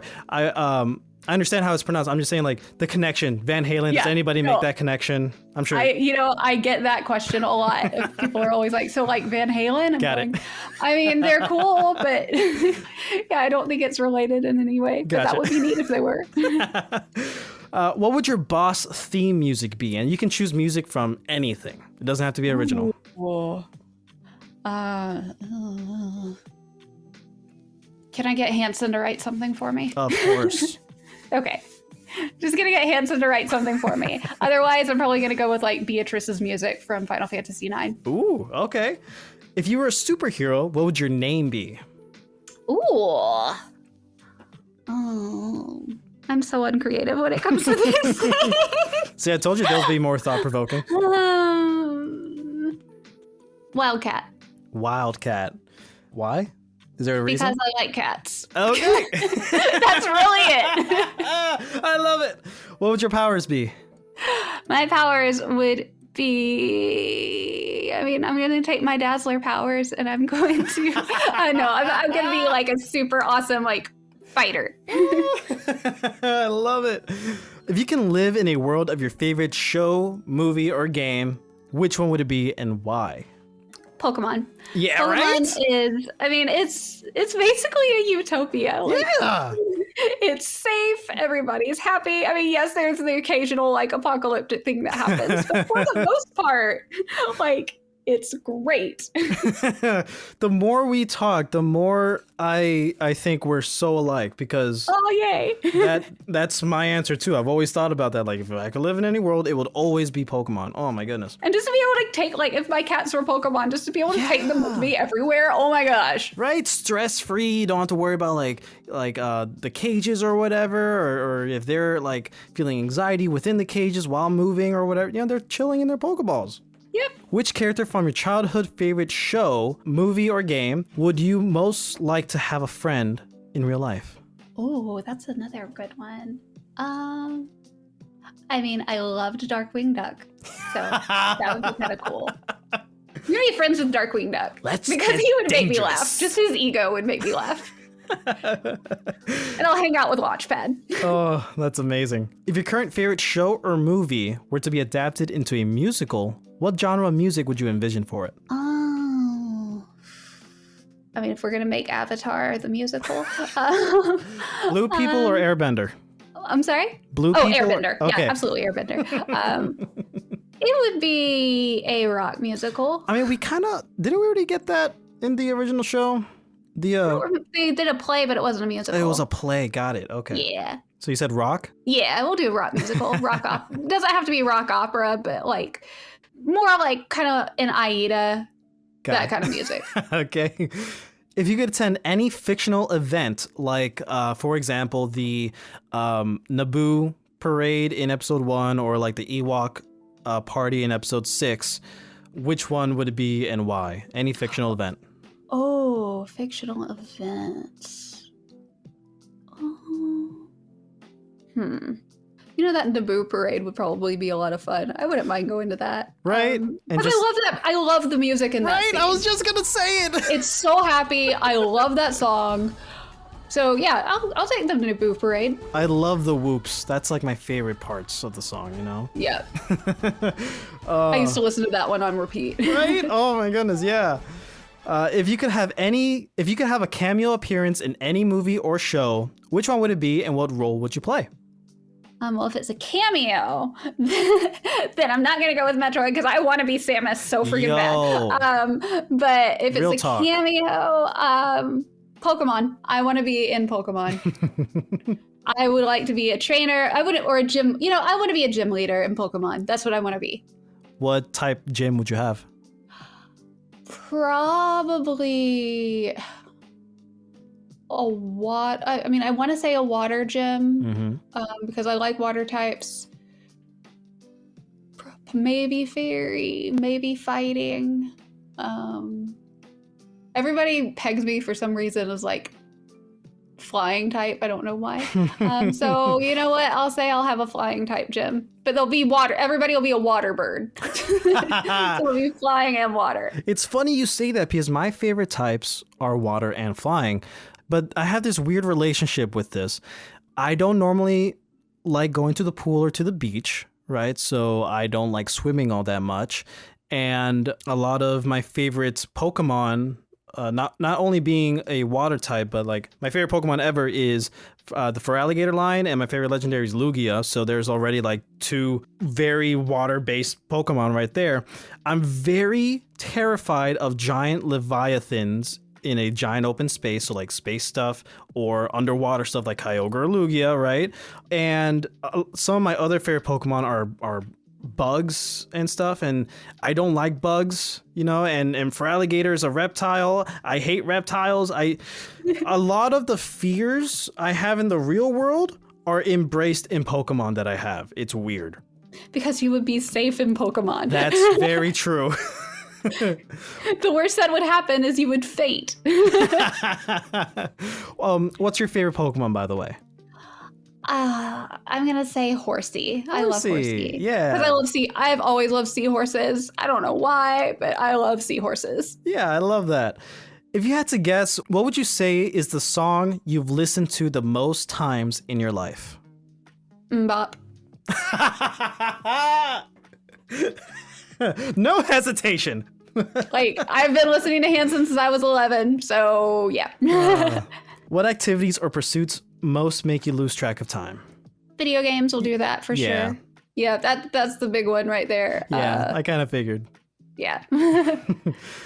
I understand how it's pronounced. I'm just saying, like, the connection. Van Halen, does anybody make that connection? I'm sure. I get that question a lot. People are always like, so like Van Halen? Got it. I mean, they're cool, but yeah, I don't think it's related in any way. But that would be neat if they were. What would your boss theme music be? And you can choose music from anything. It doesn't have to be original. Ooh. Can I get Hanson to write something for me? Of course. Okay. Just gonna get Hanson to write something for me. Otherwise, I'm probably gonna go with like Beatrice's music from Final Fantasy IX. Ooh, okay. If you were a superhero, what would your name be? Ooh. Oh. I'm so uncreative when it comes to these things. See, I told you they'll be more thought-provoking. Wildcat. Wildcat. Why? Is there a reason? Because I like cats. Okay. That's really it. I love it. What would your powers be? My powers would be... I mean, I'm going to take my Dazzler powers and I'm going to... I'm going to be like a super awesome, like, fighter. I love it. If you can live in a world of your favorite show, movie, or game, which one would it be and why? Pokemon. Yeah, Pokemon right? is, I mean, it's basically a utopia. Like, Yeah. it's safe. Everybody's happy. I mean, yes, there's the occasional like apocalyptic thing that happens, but for the most part, like it's great. The more we talk, the more I think we're so alike because Oh, yay. that's my answer too. I've always thought about that. Like if I could live in any world, it would always be Pokemon. Oh my goodness. And just to be able to take, like, if my cats were Pokemon, just to be able to take them with me everywhere. Oh my gosh. Right? Stress free. You don't have to worry about like the cages or whatever, or if they're like feeling anxiety within the cages while moving or whatever. You know, they're chilling in their Pokeballs. Yep. Which character from your childhood favorite show, movie, or game would you most like to have a friend in real life? Oh, that's another good one. I mean, I loved Darkwing Duck, so that would be kind of cool. I'm gonna be friends with Darkwing Duck because he would make me laugh. Just his ego would make me laugh. And I'll hang out with Watchpad. Oh, that's amazing. If your current favorite show or movie were to be adapted into a musical, what genre of music would you envision for it? Oh. I mean, if we're going to make Avatar the musical. Blue People or Airbender? I'm sorry? Blue Oh, People? Airbender. Okay. Yeah, absolutely Airbender. It would be a rock musical. I mean, didn't we already get that in the original show? They did a play, but it wasn't a musical. It was a play. Got it. Okay. Yeah. So you said rock? Yeah, we'll do a rock musical. Rock opera. Doesn't have to be rock opera, but like more like kind of an Aida, that kind of music. Okay. If you could attend any fictional event, like, for example, the Naboo parade in episode 1 or like the Ewok party in episode 6, which one would it be and why? Any fictional event. Oh, fictional events. You know, that Naboo parade would probably be a lot of fun. I wouldn't mind going to that. Right? But I love that. I love the music in that Right? scene. I was just gonna say it. It's so happy. I love that song. So yeah, I'll take the Naboo parade. I love the whoops. That's like my favorite parts of the song, you know? Yeah. I used to listen to that one on repeat. Right? Oh my goodness, yeah. If you could have a cameo appearance in any movie or show, which one would it be and what role would you play? Well, if it's a cameo, then I'm not gonna go with Metroid because I want to be Samus so freaking bad. But if it's a cameo, Pokemon. I want to be in Pokemon. I would like to be a trainer. I want to be a gym leader in Pokemon. That's what I want to be. What type gym would you have? Probably I want to say a water gym because I like water types. Maybe fairy, maybe fighting. Everybody pegs me for some reason as like flying type. I don't know why. So you know what? I'll say I'll have a flying type gym, but there'll be water. Everybody will be a water bird. So we'll be flying and water. It's funny you say that because my favorite types are water and flying, but I have this weird relationship with this. I don't normally like going to the pool or to the beach, right? So I don't like swimming all that much. And a lot of my favorite Pokemon, not only being a water type, but like my favorite Pokemon ever is the Feraligatr line, and my favorite legendary is Lugia. So there's already like 2 very water-based Pokemon right there. I'm very terrified of giant Leviathans in a giant open space, so like space stuff or underwater stuff like Kyogre or Lugia, right? And some of my other favorite Pokemon are bugs and stuff, and I don't like bugs, you know, and Feraligatr is a reptile. I hate reptiles. A lot of the fears I have in the real world are embraced in Pokemon that I have. It's weird. Because you would be safe in Pokemon. That's very true. The worst that would happen is you would faint. What's your favorite Pokemon, by the way? I'm gonna say Horsey. I love Horsey. Yeah. Because I've always loved seahorses. I don't know why, but I love seahorses. Yeah, I love that. If you had to guess, what would you say is the song you've listened to the most times in your life? Mbop. No hesitation. Like, I've been listening to Hanson since I was 11, so yeah. What activities or pursuits most make you lose track of time? Video games will do that for sure. Yeah, that's the big one right there. Yeah, I kind of figured. Yeah.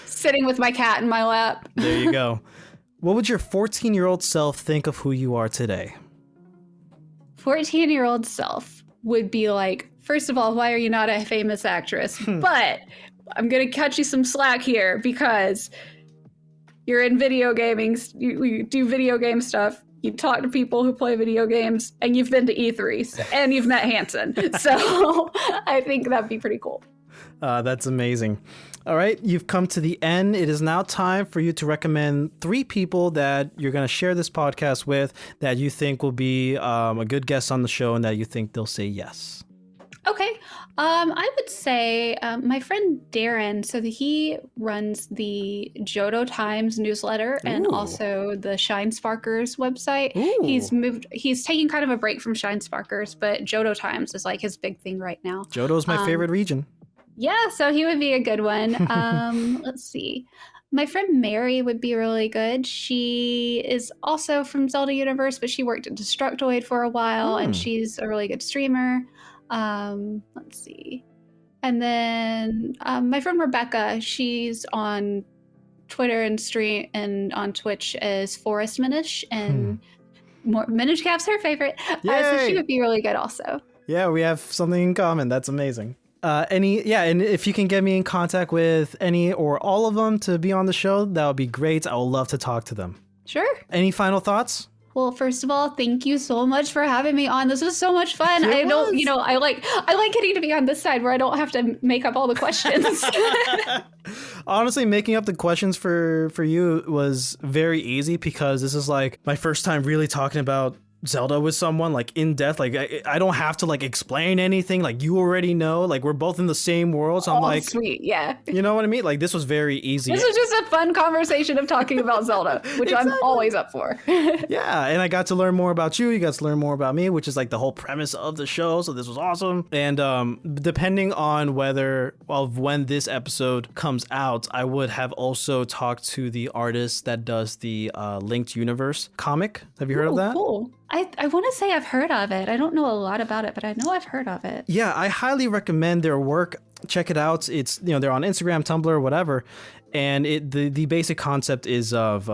Sitting with my cat in my lap. There you go. What would your 14-year-old self think of who you are today? 14-year-old self would be like, first of all, why are you not a famous actress? But I'm going to cut you some slack here because you're in video gaming. You do video game stuff. You talk to people who play video games, and you've been to E3, and you've met Hanson. So I think that'd be pretty cool. That's amazing. All right, you've come to the end. It is now time for you to recommend 3 people that you're going to share this podcast with that you think will be a good guest on the show and that you think they'll say yes. Okay. I would say my friend Darren, so he runs the Johto Times newsletter and also the Shine Sparkers website. Ooh. He's taking kind of a break from Shine Sparkers, but Johto Times is like his big thing right now. Johto's my favorite region. Yeah, so he would be a good one. Let's see. My friend Mary would be really good. She is also from Zelda Universe, but she worked at Destructoid for a while, and she's a really good streamer. Let's see. And then my friend Rebecca, she's on Twitter and stream and on Twitch as Forest Minish, and Minish Cap's her favorite. So she would be really good also. Yeah, we have something in common. That's amazing. And if you can get me in contact with any or all of them to be on the show, that would be great. I would love to talk to them. Sure. Any final thoughts? Well, first of all, thank you so much for having me on. This was so much fun. I like getting to be on this side where I don't have to make up all the questions. Honestly, making up the questions for you was very easy because this is like my first time really talking about Zelda with someone like in depth. Like I don't have to like explain anything. Like you already know. Like we're both in the same world. So I'm like, sweet, yeah. You know what I mean? Like this was very easy. This was just a fun conversation of talking about Zelda, which exactly. I'm always up for. Yeah, and I got to learn more about you. You got to learn more about me, which is like the whole premise of the show. So this was awesome. And depending on when this episode comes out, I would have also talked to the artist that does the Linked Universe comic. Have you heard of that? Cool. I want to say I've heard of it. I don't know a lot about it, but I know I've heard of it. Yeah, I highly recommend their work. Check it out. It's they're on Instagram, Tumblr, whatever. And the basic concept is of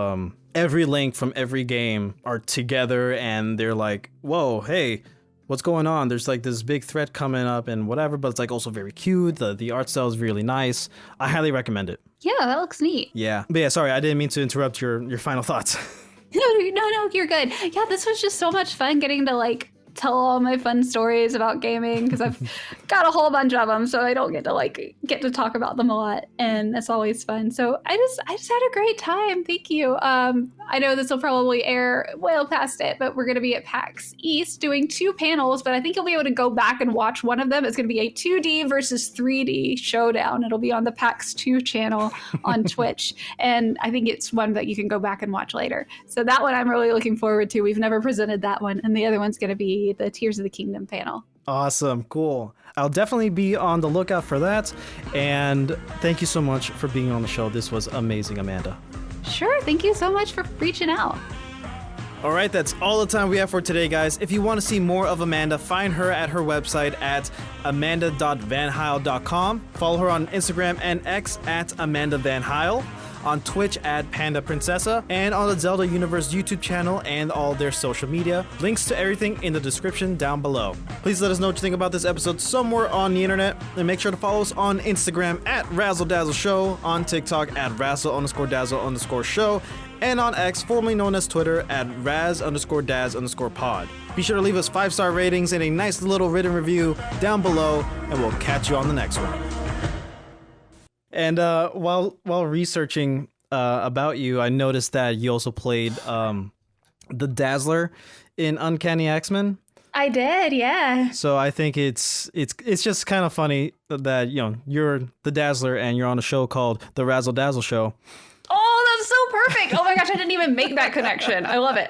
every link from every game are together, and they're like, whoa, hey, what's going on? There's like this big threat coming up and whatever, but it's like also very cute. The art style is really nice. I highly recommend it. Yeah, that looks neat. Yeah, but yeah, sorry, I didn't mean to interrupt your final thoughts. No, you're good. Yeah, this was just so much fun getting to like tell all my fun stories about gaming because I've got a whole bunch of them, so I don't get to talk about them a lot, and that's always fun. So I just had a great time. Thank you. I know this will probably air well past it, but we're going to be at PAX East doing 2 panels, but I think you'll be able to go back and watch one of them. It's going to be a 2D versus 3D showdown. It'll be on the PAX 2 channel on Twitch, and I think it's one that you can go back and watch later. So that one I'm really looking forward to. We've never presented that one, and the other one's going to be the Tears of the Kingdom panel. Awesome. Cool. I'll definitely be on the lookout for that. And thank you so much for being on the show. This was amazing, Amanda. Sure. Thank you so much for reaching out. All right, that's all the time we have for today, guys. If you want to see more of Amanda, find her at her website at amanda.vanhiel.com. Follow her on Instagram and X at Amanda VanHiel, on Twitch at Panda Princessa, and on the Zelda Universe YouTube channel and all their social media. Links to everything in the description down below. Please let us know what you think about this episode somewhere on the internet, and make sure to follow us on Instagram at Razzle Dazzle Show, on TikTok at Razzle_Dazzle_Show, and on X, formerly known as Twitter, at Raz_Daz_pod. Be sure to leave us 5-star ratings and a nice little written review down below, and we'll catch you on the next one. And while researching about you, I noticed that you also played the Dazzler in Uncanny X-Men. I did, yeah. So I think it's just kind of funny that you're the Dazzler and you're on a show called The Razzle Dazzle Show. Oh, that's so perfect! Oh my gosh, I didn't even make that connection. I love it.